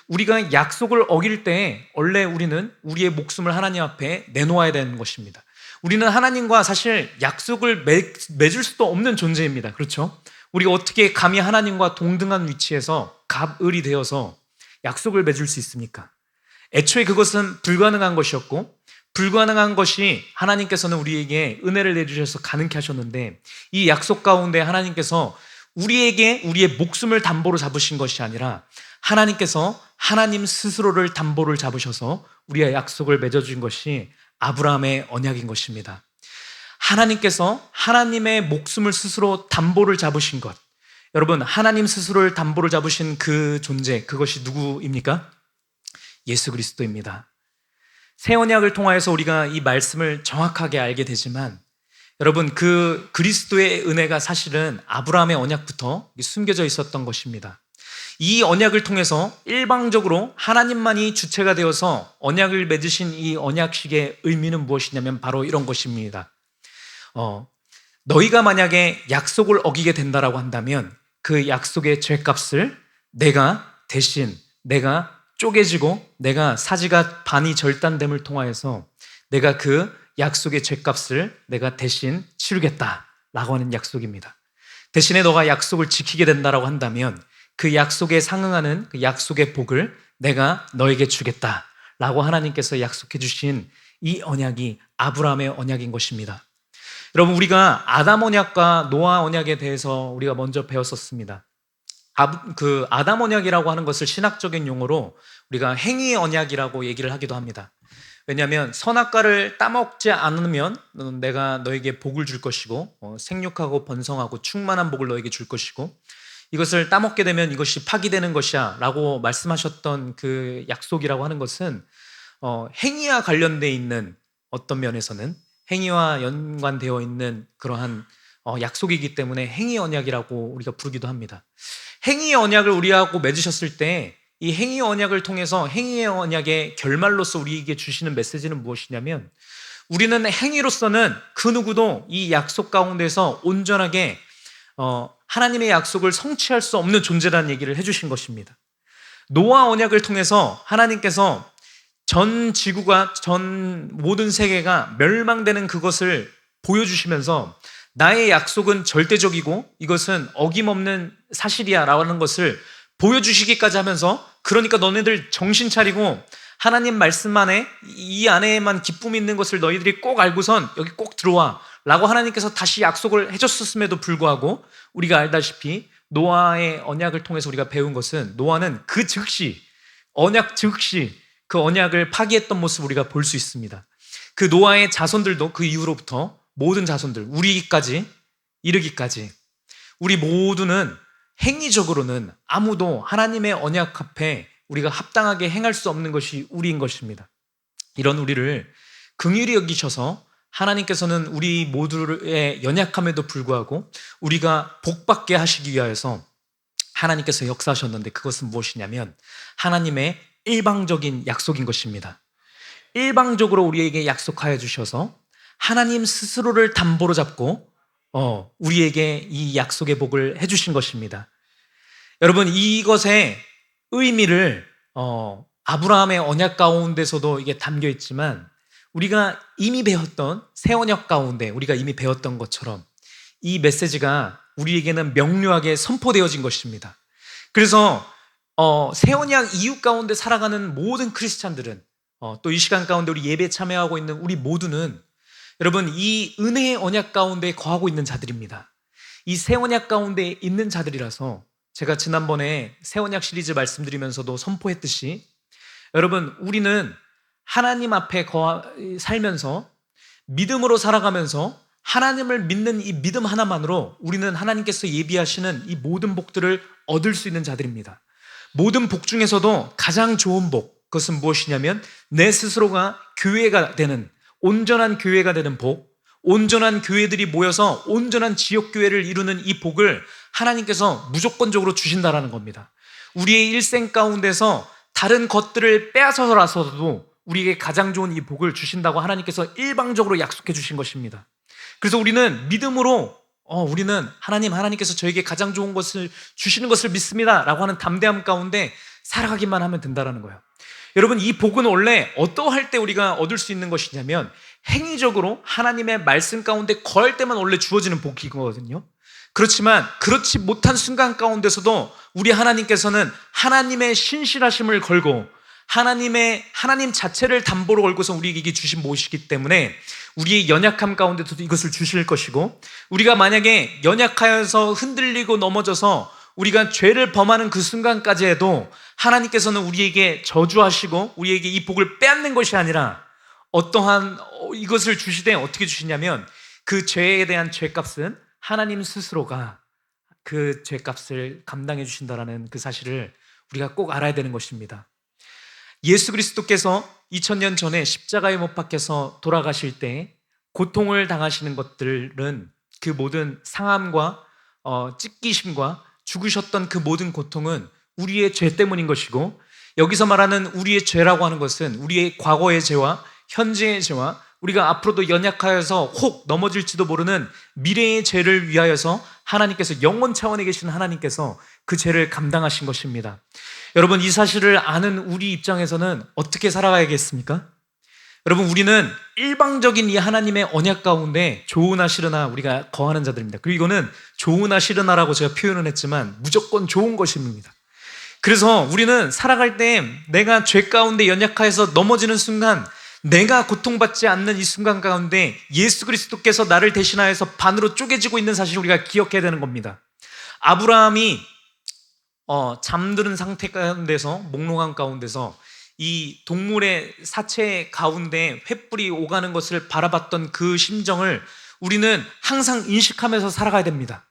우리가 약속을 어길 때 원래 우리는 우리의 목숨을 하나님 앞에 내놓아야 되는 것입니다. 우리는 하나님과 사실 약속을 맺을 수도 없는 존재입니다. 그렇죠? 우리가 어떻게 감히 하나님과 동등한 위치에서 갑을이 되어서 약속을 맺을 수 있습니까? 애초에 그것은 불가능한 것이었고, 불가능한 것이 하나님께서는 우리에게 은혜를 내주셔서 가능케 하셨는데, 이 약속 가운데 하나님께서 우리에게 우리의 목숨을 담보로 잡으신 것이 아니라 하나님께서 하나님 스스로를 담보를 잡으셔서 우리의 약속을 맺어준 것이 아브라함의 언약인 것입니다. 하나님께서 하나님의 목숨을 스스로 담보를 잡으신 것, 여러분, 하나님 스스로를 담보로 잡으신 그 존재, 그것이 누구입니까? 예수 그리스도입니다. 새 언약을 통하여서 우리가 이 말씀을 정확하게 알게 되지만, 여러분, 그 그리스도의 은혜가 사실은 아브라함의 언약부터 숨겨져 있었던 것입니다. 이 언약을 통해서 일방적으로 하나님만이 주체가 되어서 언약을 맺으신 이 언약식의 의미는 무엇이냐면 바로 이런 것입니다. 너희가 만약에 약속을 어기게 된다라고 한다면 그 약속의 죄값을 내가 대신, 내가 쪼개지고 내가 사지가 반이 절단됨을 통하여서 내가 그 약속의 죄값을 내가 대신 치르겠다라고 하는 약속입니다. 대신에 너가 약속을 지키게 된다라고 한다면 그 약속에 상응하는 그 약속의 복을 내가 너에게 주겠다라고 하나님께서 약속해 주신 이 언약이 아브라함의 언약인 것입니다. 여러분, 우리가 아담 언약과 노아 언약에 대해서 우리가 먼저 배웠었습니다. 그 아담 언약이라고 하는 것을 신학적인 용어로 우리가 행위의 언약이라고 얘기를 하기도 합니다. 왜냐하면 선악과를 따먹지 않으면 내가 너에게 복을 줄 것이고 생육하고 번성하고 충만한 복을 너에게 줄 것이고 이것을 따먹게 되면 이것이 파기되는 것이야 라고 말씀하셨던 그 약속이라고 하는 것은 행위와 관련되어 있는, 어떤 면에서는 행위와 연관되어 있는 그러한 약속이기 때문에 행위 언약이라고 우리가 부르기도 합니다. 행위 언약을 우리하고 맺으셨을 때 이 행위 언약을 통해서 행위의 언약의 결말로서 우리에게 주시는 메시지는 무엇이냐면, 우리는 행위로서는 그 누구도 이 약속 가운데서 온전하게 하나님의 약속을 성취할 수 없는 존재라는 얘기를 해주신 것입니다. 노아 언약을 통해서 하나님께서 전 지구가, 전 모든 세계가 멸망되는 그것을 보여주시면서 나의 약속은 절대적이고 이것은 어김없는 사실이야 라는 것을 보여주시기까지 하면서, 그러니까 너네들 정신 차리고 하나님 말씀 안에, 이 안에만 기쁨이 있는 것을 너희들이 꼭 알고선 여기 꼭 들어와 라고 하나님께서 다시 약속을 해줬음에도 불구하고 우리가 알다시피 노아의 언약을 통해서 우리가 배운 것은, 노아는 그 즉시, 언약 즉시 그 언약을 파기했던 모습을 우리가 볼 수 있습니다. 그 노아의 자손들도 그 이후로부터 모든 자손들, 우리까지 이르기까지 우리 모두는 행위적으로는 아무도 하나님의 언약 앞에 우리가 합당하게 행할 수 없는 것이 우리인 것입니다. 이런 우리를 긍휼히 여기셔서 하나님께서는 우리 모두의 연약함에도 불구하고 우리가 복받게 하시기 위하여서 하나님께서 역사하셨는데, 그것은 무엇이냐면 하나님의 일방적인 약속인 것입니다. 일방적으로 우리에게 약속하여 주셔서 하나님 스스로를 담보로 잡고 우리에게 이 약속의 복을 해주신 것입니다. 여러분, 이것의 의미를 아브라함의 언약 가운데서도 이게 담겨 있지만 우리가 이미 배웠던 새 언약 가운데 우리가 이미 배웠던 것처럼 이 메시지가 우리에게는 명료하게 선포되어진 것입니다. 그래서 새 언약 이유 가운데 살아가는 모든 크리스찬들은, 또 이 시간 가운데 우리 예배 참여하고 있는 우리 모두는 여러분, 이 은혜의 언약 가운데 거하고 있는 자들입니다. 이 새 언약 가운데 있는 자들이라서 제가 지난번에 새 언약 시리즈 말씀드리면서도 선포했듯이, 여러분, 우리는 하나님 앞에 살면서 믿음으로 살아가면서 하나님을 믿는 이 믿음 하나만으로 우리는 하나님께서 예비하시는 이 모든 복들을 얻을 수 있는 자들입니다. 모든 복 중에서도 가장 좋은 복, 그것은 무엇이냐면 내 스스로가 교회가 되는, 온전한 교회가 되는 복, 온전한 교회들이 모여서 온전한 지역교회를 이루는 이 복을 하나님께서 무조건적으로 주신다라는 겁니다. 우리의 일생 가운데서 다른 것들을 빼앗아서라서도 우리에게 가장 좋은 이 복을 주신다고 하나님께서 일방적으로 약속해 주신 것입니다. 그래서 우리는 믿음으로 우리는 하나님께서 저에게 가장 좋은 것을 주시는 것을 믿습니다 라고 하는 담대함 가운데 살아가기만 하면 된다는 거예요. 여러분, 이 복은 원래 어떠할 때 우리가 얻을 수 있는 것이냐면 행위적으로 하나님의 말씀 가운데 거할 때만 원래 주어지는 복이거든요. 그렇지만 그렇지 못한 순간 가운데서도 우리 하나님께서는 하나님의 신실하심을 걸고 하나님 자체를 담보로 걸고서 우리에게 주신 못이기 때문에 우리의 연약함 가운데서도 이것을 주실 것이고, 우리가 만약에 연약하여서 흔들리고 넘어져서 우리가 죄를 범하는 그 순간까지 해도 하나님께서는 우리에게 저주하시고 우리에게 이 복을 빼앗는 것이 아니라 어떠한 이것을 주시되 어떻게 주시냐면 그 죄에 대한 죄값은 하나님 스스로가 그 죄값을 감당해 주신다라는 그 사실을 우리가 꼭 알아야 되는 것입니다. 예수 그리스도께서 2000년 전에 십자가에 못 박혀서 돌아가실 때 고통을 당하시는 것들은 그 모든 상함과 찢기심과 죽으셨던 그 모든 고통은 우리의 죄 때문인 것이고, 여기서 말하는 우리의 죄라고 하는 것은 우리의 과거의 죄와 현재의 죄와 우리가 앞으로도 연약하여서 혹 넘어질지도 모르는 미래의 죄를 위하여서 하나님께서, 영원 차원에 계신 하나님께서 그 죄를 감당하신 것입니다. 여러분, 이 사실을 아는 우리 입장에서는 어떻게 살아가야겠습니까? 여러분, 우리는 일방적인 이 하나님의 언약 가운데 좋으나 싫으나 우리가 거하는 자들입니다. 그리고 이거는 좋으나 싫으나라고 제가 표현을 했지만 무조건 좋은 것입니다. 그래서 우리는 살아갈 때 내가 죄 가운데 연약하여서 넘어지는 순간, 내가 고통받지 않는 이 순간 가운데 예수 그리스도께서 나를 대신하여서 반으로 쪼개지고 있는 사실을 우리가 기억해야 되는 겁니다. 아브라함이 잠드는 상태 가운데서, 몽롱한 가운데서 이 동물의 사체 가운데 횃불이 오가는 것을 바라봤던 그 심정을 우리는 항상 인식하면서 살아가야 됩니다.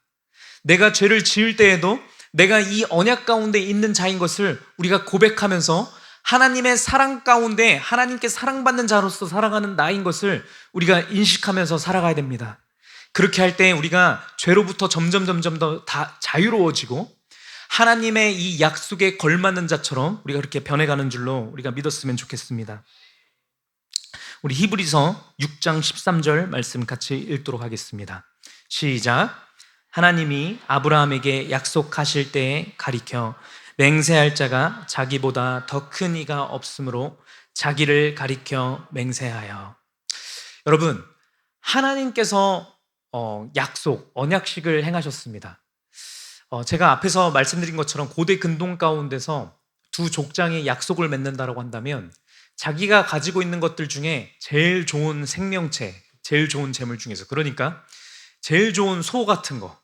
내가 죄를 지을 때에도 내가 이 언약 가운데 있는 자인 것을 우리가 고백하면서 하나님의 사랑 가운데 하나님께 사랑받는 자로서 살아가는 나인 것을 우리가 인식하면서 살아가야 됩니다. 그렇게 할 때 우리가 죄로부터 점점 더 자유로워지고 하나님의 이 약속에 걸맞는 자처럼 우리가 그렇게 변해가는 줄로 우리가 믿었으면 좋겠습니다. 우리 히브리서 6장 13절 말씀 같이 읽도록 하겠습니다. 시작. 하나님이 아브라함에게 약속하실 때에 가리켜 맹세할 자가 자기보다 더 큰 이가 없으므로 자기를 가리켜 맹세하여. 여러분, 하나님께서 약속, 언약식을 행하셨습니다. 제가 앞에서 말씀드린 것처럼 고대 근동 가운데서 두 족장이 약속을 맺는다라고 한다면 자기가 가지고 있는 것들 중에 제일 좋은 생명체, 제일 좋은 재물 중에서, 그러니까 제일 좋은 소 같은 거,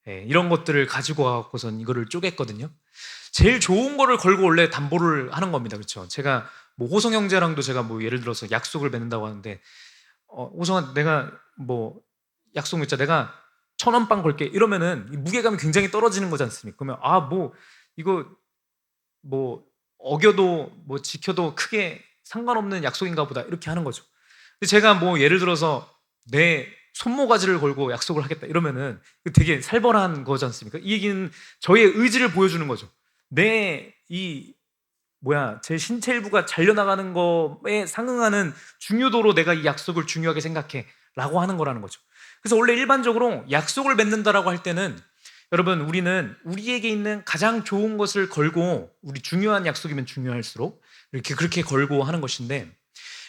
이런 것들을 가지고 가고선 이거를 쪼갰거든요. 제일 좋은 거를 걸고 원래 담보를 하는 겁니다. 그렇죠? 제가 뭐 호성 형제랑도 제가 뭐 예를 들어서 약속을 맺는다고 하는데, 호성아, 내가 뭐 약속 맺자, 내가 1,000원 빵 걸게, 이러면은 무게감이 굉장히 떨어지는 거지 않습니까? 그러면 이거 뭐 어겨도 뭐 지켜도 크게 상관없는 약속인가 보다, 이렇게 하는 거죠. 근데 제가 뭐 예를 들어서 내 손모가지를 걸고 약속을 하겠다 이러면은 되게 살벌한 거지 않습니까? 이 얘기는 저의 의지를 보여주는 거죠. 제 신체 일부가 잘려나가는 거에 상응하는 중요도로 내가 이 약속을 중요하게 생각해 라고 하는 거라는 거죠. 그래서 원래 일반적으로 약속을 맺는다라고 할 때는, 여러분, 우리는 우리에게 있는 가장 좋은 것을 걸고, 우리 중요한 약속이면 중요할수록 이렇게 그렇게 걸고 하는 것인데,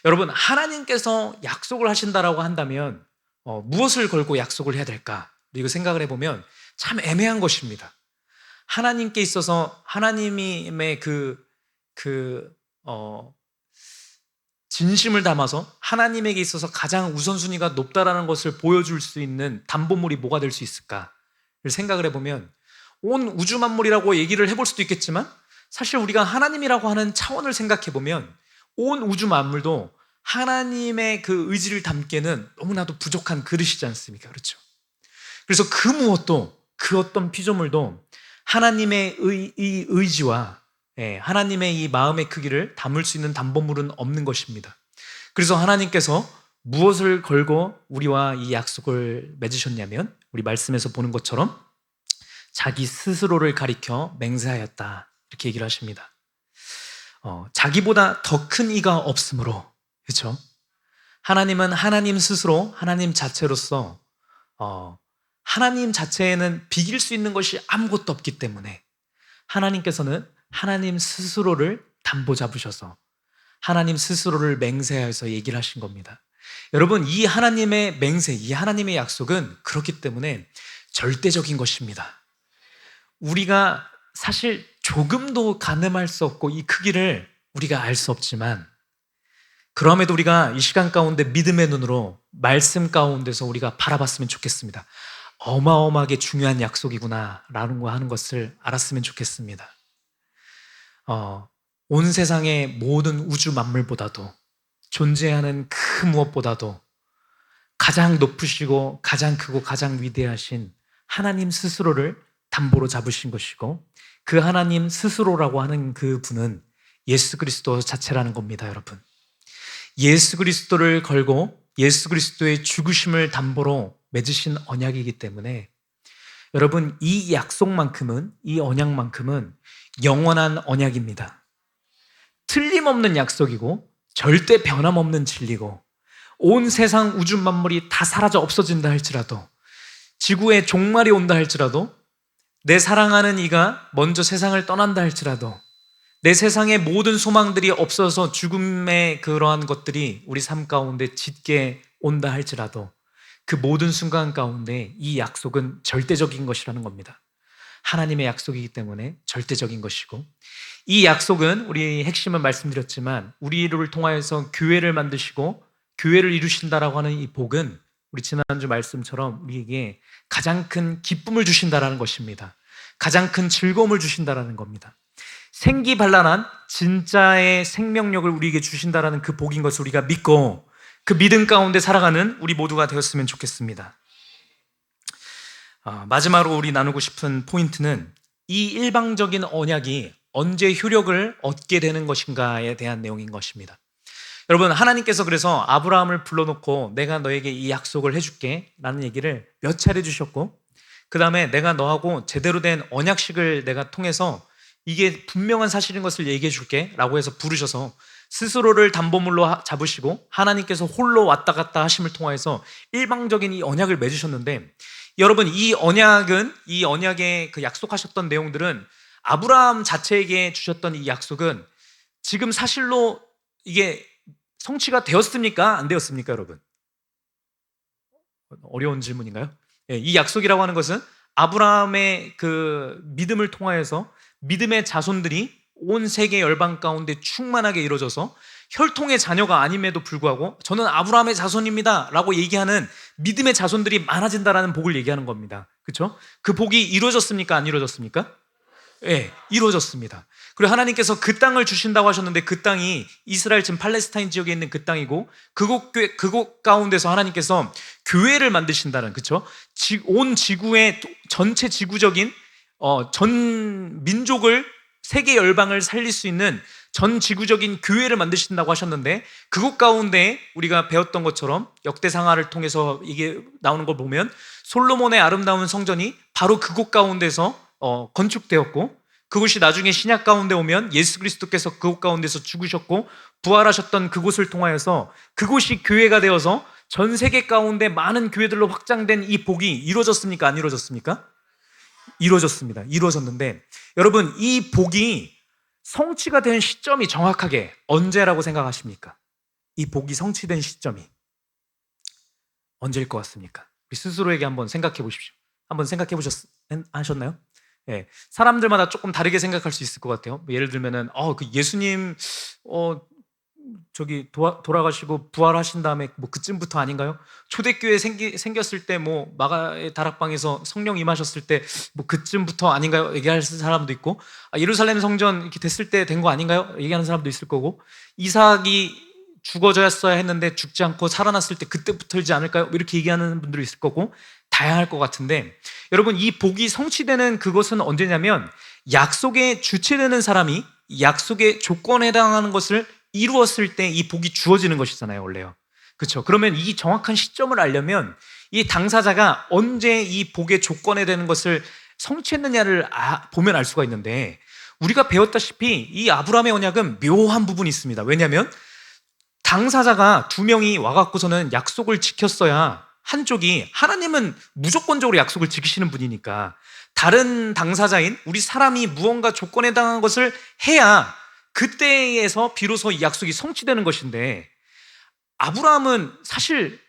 여러분, 하나님께서 약속을 하신다라고 한다면 무엇을 걸고 약속을 해야 될까? 이거 생각을 해보면 참 애매한 것입니다. 하나님께 있어서 하나님의 진심을 담아서 하나님에게 있어서 가장 우선순위가 높다라는 것을 보여줄 수 있는 담보물이 뭐가 될 수 있을까를 생각을 해보면, 온 우주 만물이라고 얘기를 해볼 수도 있겠지만 사실 우리가 하나님이라고 하는 차원을 생각해보면 온 우주 만물도 하나님의 그 의지를 담기에는 너무나도 부족한 그릇이지 않습니까? 그렇죠? 그래서 그 무엇도, 그 어떤 피조물도 하나님의 이 의지와 하나님의 이 마음의 크기를 담을 수 있는 담보물은 없는 것입니다. 그래서 하나님께서 무엇을 걸고 우리와 이 약속을 맺으셨냐면, 우리 말씀에서 보는 것처럼 자기 스스로를 가리켜 맹세하였다, 이렇게 얘기를 하십니다. 자기보다 더 큰 이가 없으므로, 그렇죠? 하나님은 하나님 스스로, 하나님 자체로서 하나님 자체에는 비길 수 있는 것이 아무것도 없기 때문에 하나님께서는 하나님 스스로를 담보 잡으셔서 하나님 스스로를 맹세하여서 얘기를 하신 겁니다. 여러분, 이 하나님의 맹세, 이 하나님의 약속은 그렇기 때문에 절대적인 것입니다. 우리가 사실 조금도 가늠할 수 없고 이 크기를 우리가 알 수 없지만, 그럼에도 우리가 이 시간 가운데 믿음의 눈으로 말씀 가운데서 우리가 바라봤으면 좋겠습니다. 어마어마하게 중요한 약속이구나 라는 거 하는 것을 알았으면 좋겠습니다. 온 세상의 모든 우주 만물보다도, 존재하는 그 무엇보다도 가장 높으시고 가장 크고 가장 위대하신 하나님 스스로를 담보로 잡으신 것이고, 그 하나님 스스로라고 하는 그 분은 예수 그리스도 자체라는 겁니다, 여러분. 예수 그리스도를 걸고 예수 그리스도의 죽으심을 담보로 맺으신 언약이기 때문에 여러분, 이 약속만큼은, 이 언약만큼은 영원한 언약입니다. 틀림없는 약속이고 절대 변함없는 진리고, 온 세상 우주 만물이 다 사라져 없어진다 할지라도, 지구에 종말이 온다 할지라도, 내 사랑하는 이가 먼저 세상을 떠난다 할지라도, 내 세상의 모든 소망들이 없어서 죽음의 그러한 것들이 우리 삶 가운데 짙게 온다 할지라도, 그 모든 순간 가운데 이 약속은 절대적인 것이라는 겁니다. 하나님의 약속이기 때문에 절대적인 것이고, 이 약속은 우리 핵심은 말씀드렸지만 우리를 통하여서 교회를 만드시고 교회를 이루신다라고 하는 이 복은 우리 지난주 말씀처럼 우리에게 가장 큰 기쁨을 주신다라는 것입니다. 가장 큰 즐거움을 주신다라는 겁니다. 생기발랄한 진짜의 생명력을 우리에게 주신다라는 그 복인 것을 우리가 믿고 그 믿음 가운데 살아가는 우리 모두가 되었으면 좋겠습니다. 마지막으로 우리 나누고 싶은 포인트는 이 일방적인 언약이 언제 효력을 얻게 되는 것인가에 대한 내용인 것입니다. 여러분, 하나님께서 그래서 아브라함을 불러놓고 내가 너에게 이 약속을 해줄게 라는 얘기를 몇 차례 주셨고, 그 다음에 내가 너하고 제대로 된 언약식을 내가 통해서 이게 분명한 사실인 것을 얘기해 줄게 라고 해서 부르셔서 스스로를 담보물로 잡으시고 하나님께서 홀로 왔다 갔다 하심을 통해서 일방적인 이 언약을 맺으셨는데, 여러분, 이 언약의 그 약속하셨던 내용들은 아브라함 자체에게 주셨던 이 약속은 지금 사실로 이게 성취가 되었습니까? 안 되었습니까, 여러분? 어려운 질문인가요? 이 약속이라고 하는 것은 아브라함의 그 믿음을 통하여서 믿음의 자손들이 온 세계 열방 가운데 충만하게 이루어져서 혈통의 자녀가 아님에도 불구하고 저는 아브라함의 자손입니다 라고 얘기하는 믿음의 자손들이 많아진다라는 복을 얘기하는 겁니다. 그렇죠? 그 복이 이루어졌습니까? 안 이루어졌습니까? 네, 이루어졌습니다. 그리고 하나님께서 그 땅을 주신다고 하셨는데 그 땅이 이스라엘 지금 팔레스타인 지역에 있는 그 땅이고, 그곳 가운데서 하나님께서 교회를 만드신다는, 그렇죠? 온 지구의 전체 지구적인 전 민족을, 세계 열방을 살릴 수 있는 전 지구적인 교회를 만드신다고 하셨는데, 그곳 가운데 우리가 배웠던 것처럼 역대상하를 통해서 이게 나오는 걸 보면 솔로몬의 아름다운 성전이 바로 그곳 가운데서 건축되었고, 그곳이 나중에 신약 가운데 오면 예수 그리스도께서 그곳 가운데서 죽으셨고 부활하셨던 그곳을 통하여서 그곳이 교회가 되어서 전 세계 가운데 많은 교회들로 확장된 이 복이 이루어졌습니까? 안 이루어졌습니까? 이루어졌습니다. 이루어졌는데 여러분, 이 복이 성취가 된 시점이 정확하게 언제라고 생각하십니까? 이 복이 성취된 시점이 언제일 것 같습니까? 우리 스스로에게 한번 생각해 보십시오. 한번 생각해 하셨나요? 예, 사람들마다 조금 다르게 생각할 수 있을 것 같아요. 예를 들면은 그 예수님 저기 돌아가시고 부활하신 다음에 뭐 그쯤부터 아닌가요? 초대교회 생겼을 때 뭐 마가의 다락방에서 성령 임하셨을 때 뭐 그쯤부터 아닌가요? 얘기할 사람도 있고, 예루살렘 성전 이렇게 됐을 때 된 거 아닌가요? 얘기하는 사람도 있을 거고, 이삭이 죽어졌어야 했는데 죽지 않고 살아났을 때 그때부터이지 않을까요? 이렇게 얘기하는 분들이 있을 거고, 다양할 것 같은데, 여러분, 이 복이 성취되는 그것은 언제냐면 약속의 주체되는 사람이 약속의 조건에 해당하는 것을 이루었을 때 이 복이 주어지는 것이잖아요, 원래요. 그렇죠? 그러면 이 정확한 시점을 알려면 이 당사자가 언제 이 복의 조건에 되는 것을 성취했느냐를 보면 알 수가 있는데, 우리가 배웠다시피 이 아브라함의 언약은 묘한 부분이 있습니다. 왜냐하면 당사자가 두 명이 와갖고서는 약속을 지켰어야, 한쪽이, 하나님은 무조건적으로 약속을 지키시는 분이니까 다른 당사자인 우리 사람이 무언가 조건에 해당한 것을 해야 그때에서 비로소 이 약속이 성취되는 것인데, 아브라함은 사실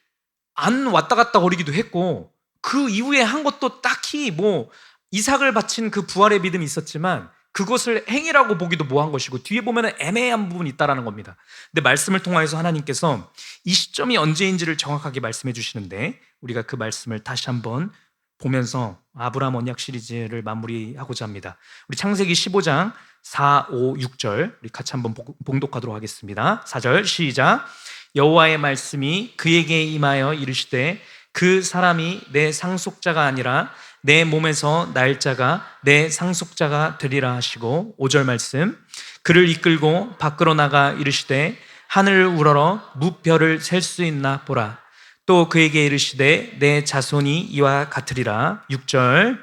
안 왔다 갔다 거리기도 했고 그 이후에 한 것도 딱히 뭐 이삭을 바친 그 부활의 믿음이 있었지만 그것을 행위라고 보기도 뭐한 것이고 뒤에 보면 애매한 부분이 있다는 겁니다. 근데 말씀을 통하여서 하나님께서 이 시점이 언제인지를 정확하게 말씀해 주시는데, 우리가 그 말씀을 다시 한번 보면서 아브라함 언약 시리즈를 마무리하고자 합니다. 우리 창세기 15장 4, 5, 6절 우리 같이 한번 봉독하도록 하겠습니다. 4절 시작. 여호와의 말씀이 그에게 임하여 이르시되 그 사람이 내 상속자가 아니라 내 몸에서 날짜가 내 상속자가 되리라 하시고 5절 말씀 그를 이끌고 밖으로 나가 이르시되 하늘을 우러러 무별을 셀 수 있나 보라. 또 그에게 이르시되 내 자손이 이와 같으리라. 6절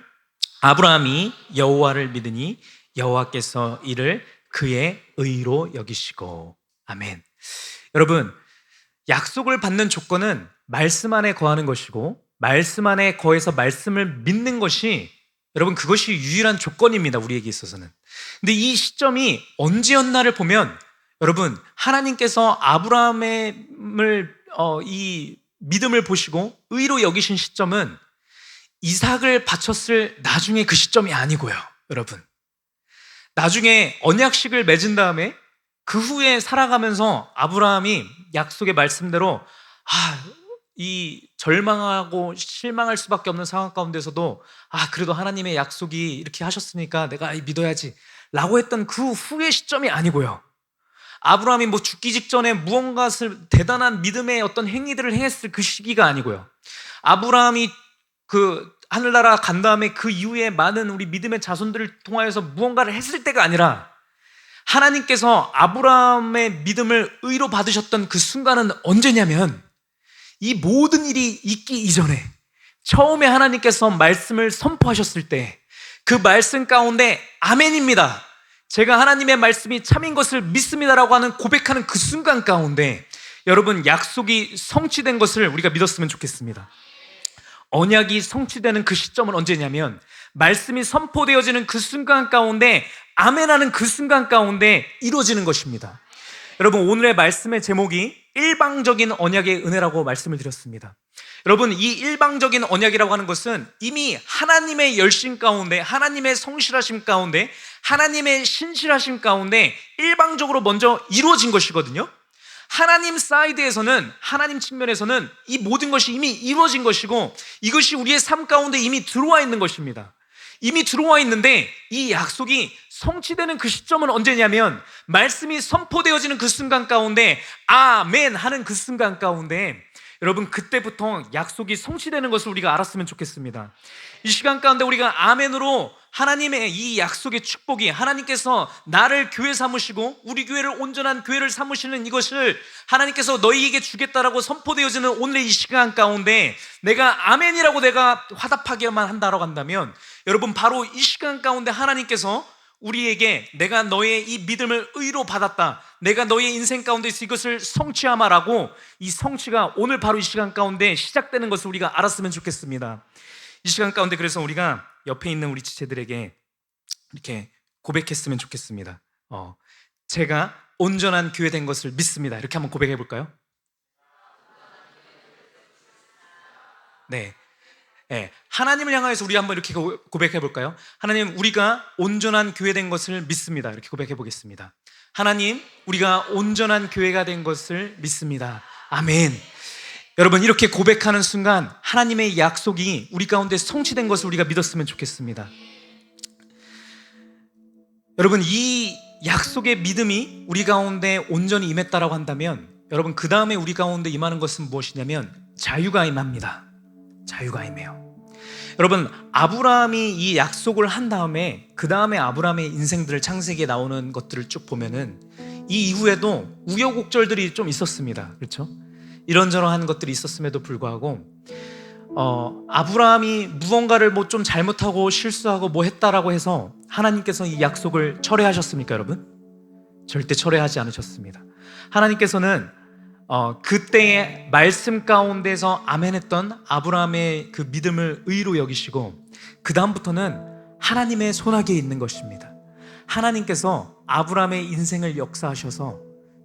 아브라함이 여호와를 믿으니 여호와께서 이를 그의 의로 여기시고. 아멘. 여러분, 약속을 받는 조건은 말씀 안에 거하는 것이고 말씀 안에 거해서 말씀을 믿는 것이 여러분 그것이 유일한 조건입니다. 우리에게 있어서는. 근데 이 시점이 언제였나를 보면 여러분 하나님께서 아브라함의 이 믿음을 보시고 의로 여기신 시점은 이삭을 바쳤을 나중에 그 시점이 아니고요. 여러분 나중에 언약식을 맺은 다음에 그 후에 살아가면서 아브라함이 약속의 말씀대로 이 절망하고 실망할 수밖에 없는 상황 가운데서도 그래도 하나님의 약속이 이렇게 하셨으니까 내가 믿어야지 라고 했던 그 후의 시점이 아니고요. 아브라함이 죽기 직전에 무언가 대단한 믿음의 어떤 행위들을 행했을 그 시기가 아니고요. 아브라함이 그 하늘나라 간 다음에 그 이후에 많은 우리 믿음의 자손들을 통하여서 무언가를 했을 때가 아니라 하나님께서 아브라함의 믿음을 의로 받으셨던 그 순간은 언제냐면 이 모든 일이 있기 이전에 처음에 하나님께서 말씀을 선포하셨을 때 그 말씀 가운데 아멘입니다. 제가 하나님의 말씀이 참인 것을 믿습니다라고 하는 고백하는 그 순간 가운데 여러분 약속이 성취된 것을 우리가 믿었으면 좋겠습니다. 언약이 성취되는 그 시점은 언제냐면 말씀이 선포되어지는 그 순간 가운데 아멘하는 그 순간 가운데 이루어지는 것입니다. 여러분 오늘의 말씀의 제목이 일방적인 언약의 은혜라고 말씀을 드렸습니다. 여러분 이 일방적인 언약이라고 하는 것은 이미 하나님의 열심 가운데 하나님의 성실하심 가운데 하나님의 신실하심 가운데 일방적으로 먼저 이루어진 것이거든요. 하나님 사이드에서는 하나님 측면에서는 이 모든 것이 이미 이루어진 것이고 이것이 우리의 삶 가운데 이미 들어와 있는 것입니다. 이미 들어와 있는데 이 약속이 성취되는 그 시점은 언제냐면 말씀이 선포되어지는 그 순간 가운데 아멘 하는 그 순간 가운데 여러분 그때부터 약속이 성취되는 것을 우리가 알았으면 좋겠습니다. 이 시간 가운데 우리가 아멘으로 하나님의 이 약속의 축복이 하나님께서 나를 교회 삼으시고 우리 교회를 온전한 교회를 삼으시는 이것을 하나님께서 너희에게 주겠다라고 선포되어지는 오늘의 이 시간 가운데 내가 아멘이라고 내가 화답하게만 한다라고 한다면 여러분 바로 이 시간 가운데 하나님께서 우리에게 내가 너의 이 믿음을 의로 받았다, 내가 너의 인생 가운데서 이것을 성취하마라고 이 성취가 오늘 바로 이 시간 가운데 시작되는 것을 우리가 알았으면 좋겠습니다. 이 시간 가운데 그래서 우리가 옆에 있는 우리 지체들에게 이렇게 고백했으면 좋겠습니다. 제가 온전한 교회 된 것을 믿습니다. 이렇게 한번 고백해 볼까요? 네. 하나님을 향하여서 우리 한번 이렇게 고백해 볼까요? 하나님, 우리가 온전한 교회 된 것을 믿습니다. 이렇게 고백해 보겠습니다. 하나님, 우리가 온전한 교회가 된 것을 믿습니다. 아멘. 여러분, 이렇게 고백하는 순간 하나님의 약속이 우리 가운데 성취된 것을 우리가 믿었으면 좋겠습니다. 여러분, 이 약속의 믿음이 우리 가운데 온전히 임했다라고 한다면 여러분, 그 다음에 우리 가운데 임하는 것은 무엇이냐면 자유가 임합니다. 자유가 임해요. 여러분, 아브라함이 이 약속을 한 다음에 그 다음에 아브라함의 인생들을 창세기에 나오는 것들을 쭉 보면은 이 이후에도 우여곡절들이 좀 있었습니다. 그렇죠? 이런저런한 것들이 있었음에도 불구하고 아브라함이 무언가를 좀 잘못하고 실수하고 했다라고 해서 하나님께서 이 약속을 철회하셨습니까, 여러분? 절대 철회하지 않으셨습니다. 하나님께서는 그때의 말씀 가운데서 아멘했던 아브라함의 그 믿음을 의로 여기시고 그 다음부터는 하나님의 손아귀에 있는 것입니다. 하나님께서 아브라함의 인생을 역사하셔서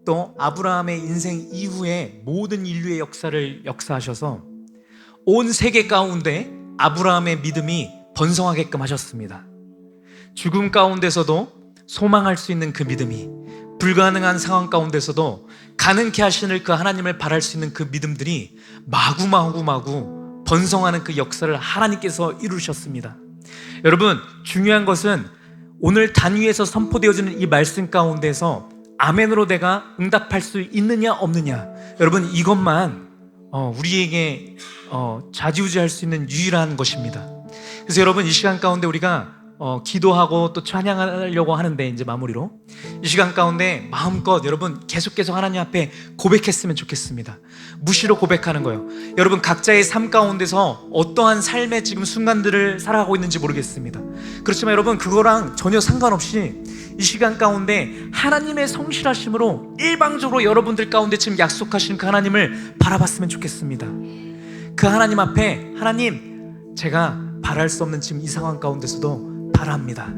또 아브라함의 인생 이후에 모든 인류의 역사를 역사하셔서 온 세계 가운데 아브라함의 믿음이 번성하게끔 하셨습니다. 죽음 가운데서도 소망할 수 있는 그 믿음이, 불가능한 상황 가운데서도 가능케 하시는 그 하나님을 바랄 수 있는 그 믿음들이 마구 번성하는 그 역사를 하나님께서 이루셨습니다. 여러분, 중요한 것은 오늘 단위에서 선포되어지는 이 말씀 가운데서 아멘으로 내가 응답할 수 있느냐 없느냐, 여러분 이것만 우리에게 좌지우지할 수 있는 유일한 것입니다. 그래서 여러분, 이 시간 가운데 우리가 기도하고 또 찬양하려고 하는데, 이제 마무리로 이 시간 가운데 마음껏 여러분 계속 하나님 앞에 고백했으면 좋겠습니다. 무시로 고백하는 거예요. 여러분, 각자의 삶 가운데서 어떠한 삶의 지금 순간들을 살아가고 있는지 모르겠습니다. 그렇지만 여러분, 그거랑 전혀 상관없이 이 시간 가운데 하나님의 성실하심으로 일방적으로 여러분들 가운데 지금 약속하신 그 하나님을 바라봤으면 좋겠습니다. 그 하나님 앞에, 하나님, 제가 바랄 수 없는 지금 이 상황 가운데서도 바랍니다.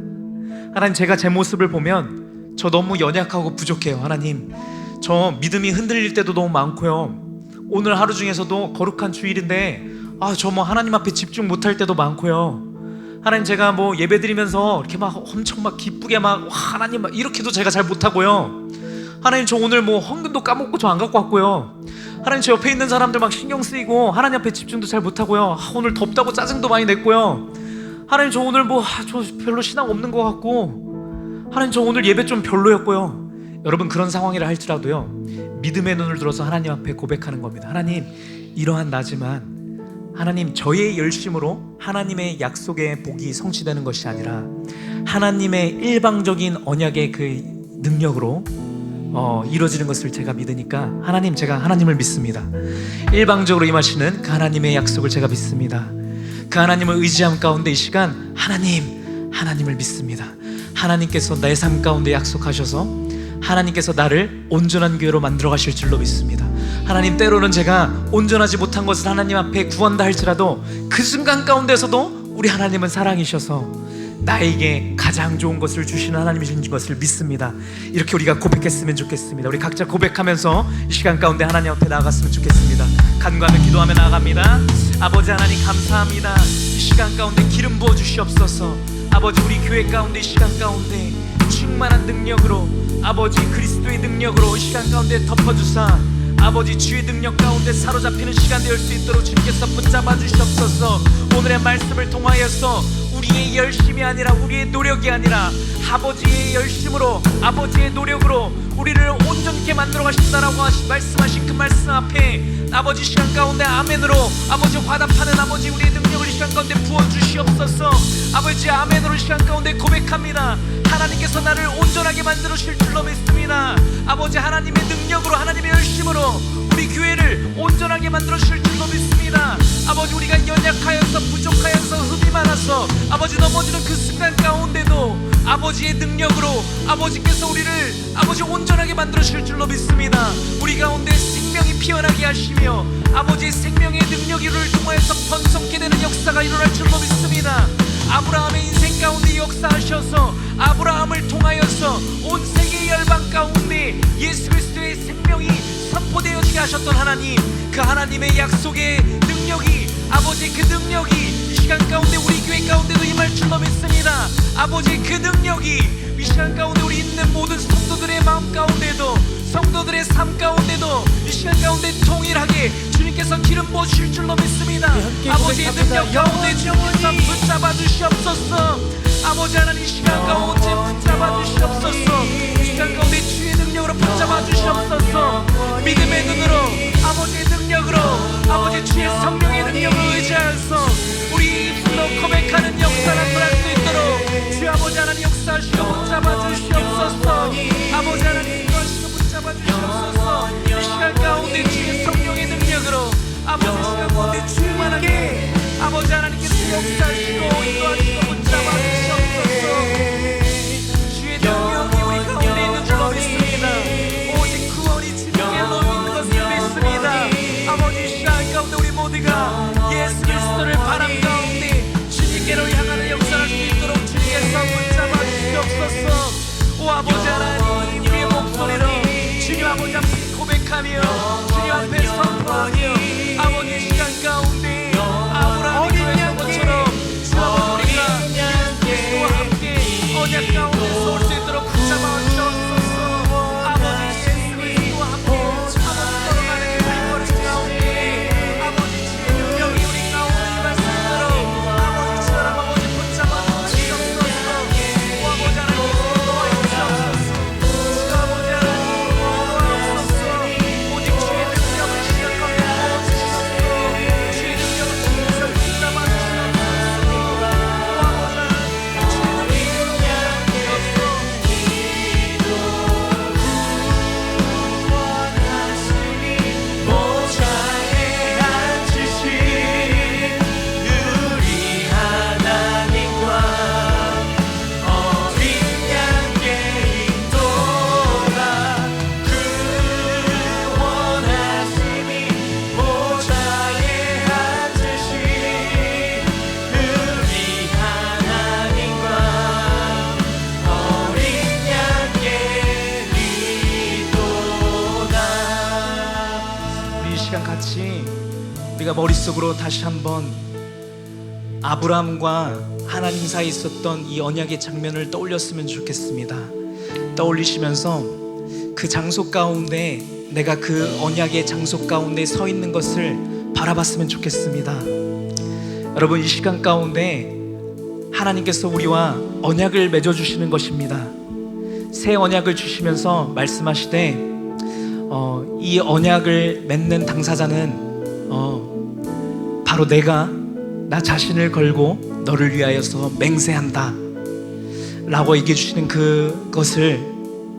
하나님, 제가 제 모습을 보면 저 너무 연약하고 부족해요. 하나님, 저 믿음이 흔들릴 때도 너무 많고요. 오늘 하루 중에서도 거룩한 주일인데 저 하나님 앞에 집중 못할 때도 많고요. 하나님, 제가 예배 드리면서 이렇게 엄청 기쁘게 하나님 이렇게도 제가 잘 못하고요. 하나님, 저 오늘 헌금도 까먹고 저 안 갖고 왔고요. 하나님, 저 옆에 있는 사람들 신경 쓰이고 하나님 앞에 집중도 잘 못하고요. 오늘 덥다고 짜증도 많이 냈고요. 하나님, 저 오늘 저 별로 신앙 없는 것 같고, 하나님, 저 오늘 예배 좀 별로였고요. 여러분, 그런 상황이라 할지라도요, 믿음의 눈을 들어서 하나님 앞에 고백하는 겁니다. 하나님, 이러한 나지만 하나님, 저의 열심으로 하나님의 약속의 복이 성취되는 것이 아니라 하나님의 일방적인 언약의 그 능력으로 이루어지는 것을 제가 믿으니까, 하나님, 제가 하나님을 믿습니다. 일방적으로 임하시는 그 하나님의 약속을 제가 믿습니다. 그 하나님을 의지함 가운데 이 시간 하나님을 믿습니다. 하나님께서 내 삶 가운데 약속하셔서 하나님께서 나를 온전한 교회로 만들어 가실 줄로 믿습니다. 하나님, 때로는 제가 온전하지 못한 것을 하나님 앞에 구한다 할지라도 그 순간 가운데서도 우리 하나님은 사랑이셔서 나에게 가장 좋은 것을 주시는 하나님이신 것을 믿습니다. 이렇게 우리가 고백했으면 좋겠습니다. 우리 각자 고백하면서 이 시간 가운데 하나님 앞에 나아갔으면 좋겠습니다. 간구하며 기도하며 나아갑니다. 아버지 하나님, 감사합니다. 이 시간 가운데 기름 부어 주시옵소서. 아버지, 우리 교회 가운데 이 시간 가운데 충만한 능력으로, 아버지 그리스도의 능력으로 이 시간 가운데 덮어주사 아버지 주의 능력 가운데 사로잡히는 시간 될 수 있도록 주님께서 붙잡아 주시옵소서. 오늘의 말씀을 통하여서 우리의 열심이 아니라, 우리의 노력이 아니라 아버지의 열심으로, 아버지의 노력으로 우리를 온전케 만들어 가신다라고 말씀하신 그 말씀 앞에 아버지 시간 가운데 아멘으로 아버지 화답하는 아버지 우리의 능력을 이 시간 가운데 부어주시옵소서. 아버지, 아멘으로 시간 가운데 고백합니다. 하나님께서 나를 온전하게 만들어 주실 줄로 믿습니다. 아버지, 하나님의 능력으로, 하나님의 열심으로 우리 교회를 온전하게 만들어 주실 줄로 믿습니다. 아버지, 우리가 연약하여서 부족하여서 흠이 많아서 아버지 넘어지는 그 순간 가운데도 아버지의 능력으로 아버지께서 우리를 아버지 온전하게 만들어 주실 줄로 믿습니다. 우리 가운데 생명이 피어나게 하시며 아버지의 생명의 능력을 통하여서 번성케 되는 역사가 일어날 줄로 믿습니다. 아브라함의 인생 가운데 역사하셔서 아브라함을 통하여서 온 세계 열방 가운데 예수 그리스도의 생명이 선포되어지게 하셨던 하나님, 그 하나님의 약속의 능력이, 아버지 그 능력이 이 시간 가운데 우리 교회 가운데도 임할 줄로 믿습니다. 아버지, 그 능력이 이 시간 가운데 우리 있는 모든 성도들의 마음 가운데도, 성도들의 삶 가운데도 이 시간 가운데 동일하게 주님께서 기름 부어주실 줄로 믿습니다. 아버지의 능력 가운데 주님께서 붙잡아 주시옵소서. 아버지 하나님, 이 시간 가운데 붙잡아 주시옵소서. 이 시간 가운데 주의 능력으로 붙잡아 주시옵소서. 믿음의 눈으로, 아버지의 능력으로, 아버지 주의 성령의 능력을 의지하여서 우리 입술로 고백하는 역사를 나타날 수 있도록 주 아버지 하나님 역사하시고 붙잡아 주시옵소서. 아버지 하나님 이것이고 붙잡아 주시옵소서. 이 시간 가운데 주의 성령의 능력으로 아버지 시간 가운데 충만하게 아버지 하나님께서 역사하시고 인도하시고 붙잡아 주시옵소서. 주의 능력이 우리 가운데 있는 줄로 믿습니다. 오직 구원이 주님께 놓인 것을 믿습니다. 아버지 시간 가운데 우리 모두가 예수 그리스도를 바람 가운데 주님께로 향하는 역사를 할 수 있도록 주님께서 붙잡아 주시옵소서. 오 아버지 하나님, 우리의 목소리로 주님 아버지 앞에 고백하며 주님 앞에 선포하며 아버지 시간 가운데 아브라함이 그랬던 것처럼 주 아버지 우리가 예수 그리스도와 함께 언약 가운데 설 수 있도록 붙잡아 주시옵소서. 아버지 예수 그리스도와 함께 아버지 걸어가는 그 발걸음 가운데 아버지 주의 능력이 우리 가운데 임하시도록 아버지 주님 아버지 붙잡아 주시옵소서. 오 아버지 하나님 도와주시옵소서. 이 시간 같이 우리가 머릿속으로 다시 한번 아브라함과 하나님 사이에 있었던 이 언약의 장면을 떠올렸으면 좋겠습니다. 떠올리시면서 그 장소 가운데, 내가 그 언약의 장소 가운데 서 있는 것을 바라봤으면 좋겠습니다. 여러분, 이 시간 가운데 하나님께서 우리와 언약을 맺어주시는 것입니다. 새 언약을 주시면서 말씀하시되 이 언약을 맺는 당사자는 바로 내가 나 자신을 걸고 너를 위하여서 맹세한다 라고 얘기해 주시는 그것을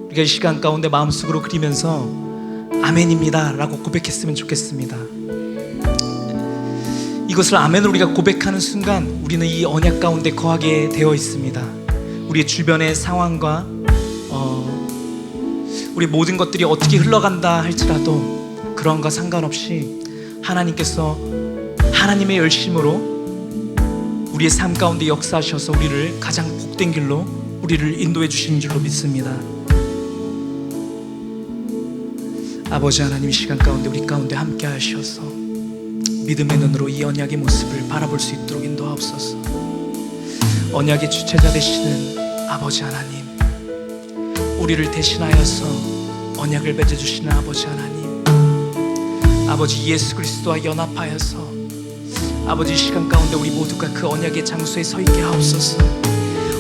우리가 이 시간 가운데 마음속으로 그리면서 아멘입니다 라고 고백했으면 좋겠습니다. 이것을 아멘으로 우리가 고백하는 순간 우리는 이 언약 가운데 거하게 되어 있습니다. 우리의 주변의 상황과 우리 모든 것들이 어떻게 흘러간다 할지라도 그런 거 상관없이 하나님께서 하나님의 열심으로 우리의 삶 가운데 역사하셔서 우리를 가장 복된 길로 우리를 인도해 주시는 줄로 믿습니다. 아버지 하나님, 이 시간 가운데 우리 가운데 함께 하셔서 믿음의 눈으로 이 언약의 모습을 바라볼 수 있도록 인도하옵소서. 언약의 주체자 되시는 아버지 하나님, 우리를 대신하여서 언약을 맺어주시는 아버지 하나님, 아버지 예수 그리스도와 연합하여서 아버지 이 시간 가운데 우리 모두가 그 언약의 장소에 서 있게 하옵소서.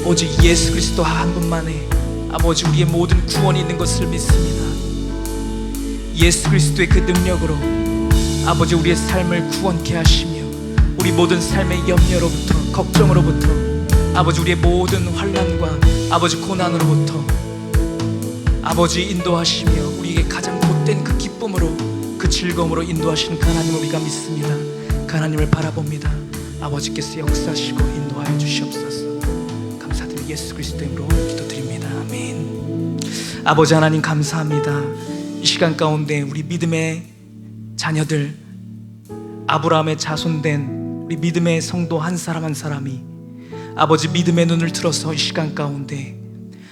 오직 예수 그리스도 한 분만에 아버지 우리의 모든 구원이 있는 것을 믿습니다. 예수 그리스도의 그 능력으로 아버지 우리의 삶을 구원케 하시며 우리 모든 삶의 염려로부터, 걱정으로부터, 아버지 우리의 모든 환난과 아버지 고난으로부터 아버지 인도하시며 우리에게 가장 복된 그 기쁨으로, 그 즐거움으로 인도하시는 그 하나님을 우리가 믿습니다. 그 하나님을 바라봅니다. 아버지께서 역사하시고 인도하여 주시옵소서. 감사드리며 예수 그리스도의 이름으로 기도드립니다. 아멘. 아버지 하나님 감사합니다. 이 시간 가운데 우리 믿음의 자녀들, 아브라함의 자손된 우리 믿음의 성도 한 사람 한 사람이 아버지 믿음의 눈을 들어서 이 시간 가운데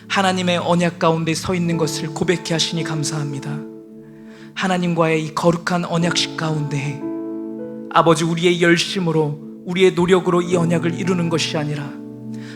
하나님의 언약 가운데 서 있는 것을 고백해 하시니 감사합니다. 하나님과의 이 거룩한 언약식 가운데 아버지 우리의 열심으로, 우리의 노력으로 이 언약을 이루는 것이 아니라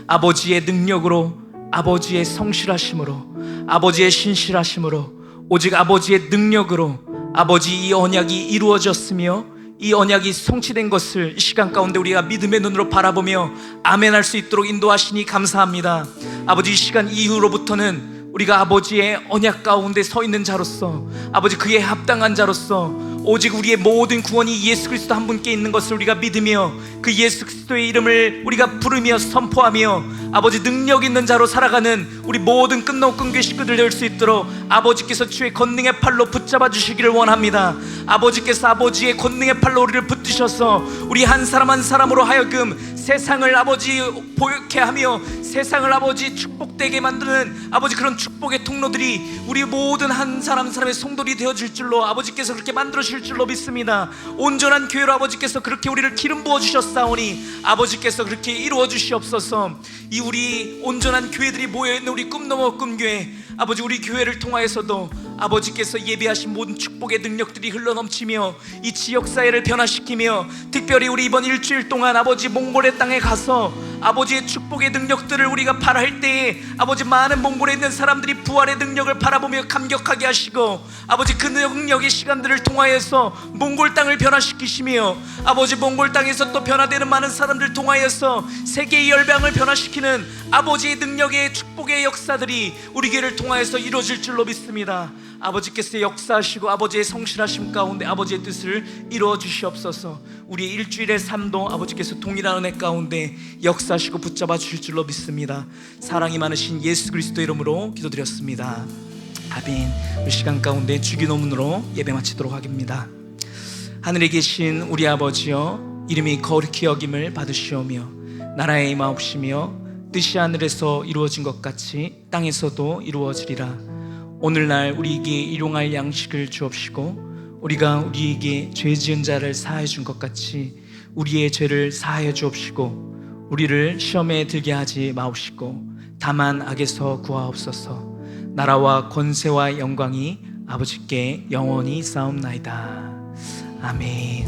아버지의 능력으로, 아버지의 성실하심으로, 아버지의 신실하심으로, 오직 아버지의 능력으로 아버지 이 언약이 이루어졌으며 이 언약이 성취된 것을 이 시간 가운데 우리가 믿음의 눈으로 바라보며 아멘할 수 있도록 인도하시니 감사합니다. 아버지 이 시간 이후로부터는 우리가 아버지의 언약 가운데 서 있는 자로서 아버지 그에 합당한 자로서 오직 우리의 모든 구원이 예수 그리스도 한 분께 있는 것을 우리가 믿으며 그 예수 그리스도의 이름을 우리가 부르며 선포하며 아버지 능력 있는 자로 살아가는 우리 모든 끝놓은 끈귀 식구들 될 수 있도록 아버지께서 주의 권능의 팔로 붙잡아 주시기를 원합니다. 아버지께서 아버지의 권능의 팔로 우리를 붙드셔서 우리 한 사람 한 사람으로 하여금 세상을 아버지 보게 하며 세상을 아버지 축복되게 만드는 아버지 그런 축복의 통로들이 우리 모든 한 사람 한 사람의 성도들이 되어질 줄로 아버지께서 그렇게 만들어 주실 줄로 믿습니다. 온전한 교회로 아버지께서 그렇게 우리를 기름 부어 주셨사오니 아버지께서 그렇게 이루어 주시옵소서. 이 우리 온전한 교회들이 모여있는 우리 꿈넘어 꿈교회 아버지 우리 교회를 통하여서도 아버지께서 예비하신 모든 축복의 능력들이 흘러넘치며 이 지역사회를 변화시키며 특별히 우리 이번 일주일 동안 아버지 몽골의 땅에 가서 아버지의 축복의 능력들을 우리가 바라할 때에 아버지 많은 몽골에 있는 사람들이 부활의 능력을 바라보며 감격하게 하시고 아버지 그 능력의 시간들을 통하여서 몽골 땅을 변화시키시며 아버지 몽골 땅에서 또 변화되는 많은 사람들 통하여서 세계의 열방을 변화시키는 아버지의 능력의 축복의 역사들이 우리 교회를 통하여서 이루어질 줄로 믿습니다. 아버지께서 역사하시고 아버지의 성실하심 가운데 아버지의 뜻을 이루어 주시옵소서. 우리의 일주일의 삶도 아버지께서 동일한 은혜 가운데 역사하시고 붙잡아 주실 줄로 믿습니다. 사랑이 많으신 예수 그리스도 이름으로 기도드렸습니다. 아멘. 우리 시간 가운데 주기도문으로 예배 마치도록 하겠습니다. 하늘에 계신 우리 아버지여, 이름이 거룩히 여김을 받으시오며 나라의 임하옵시며 뜻이 하늘에서 이루어진 것 같이 땅에서도 이루어지리라. 오늘날 우리에게 일용할 양식을 주옵시고 우리가 우리에게 죄 지은 자를 사하여 준 것 같이 우리의 죄를 사하여 주옵시고 우리를 시험에 들게 하지 마옵시고 다만 악에서 구하옵소서. 나라와 권세와 영광이 아버지께 영원히 쌓옵나이다. 아멘.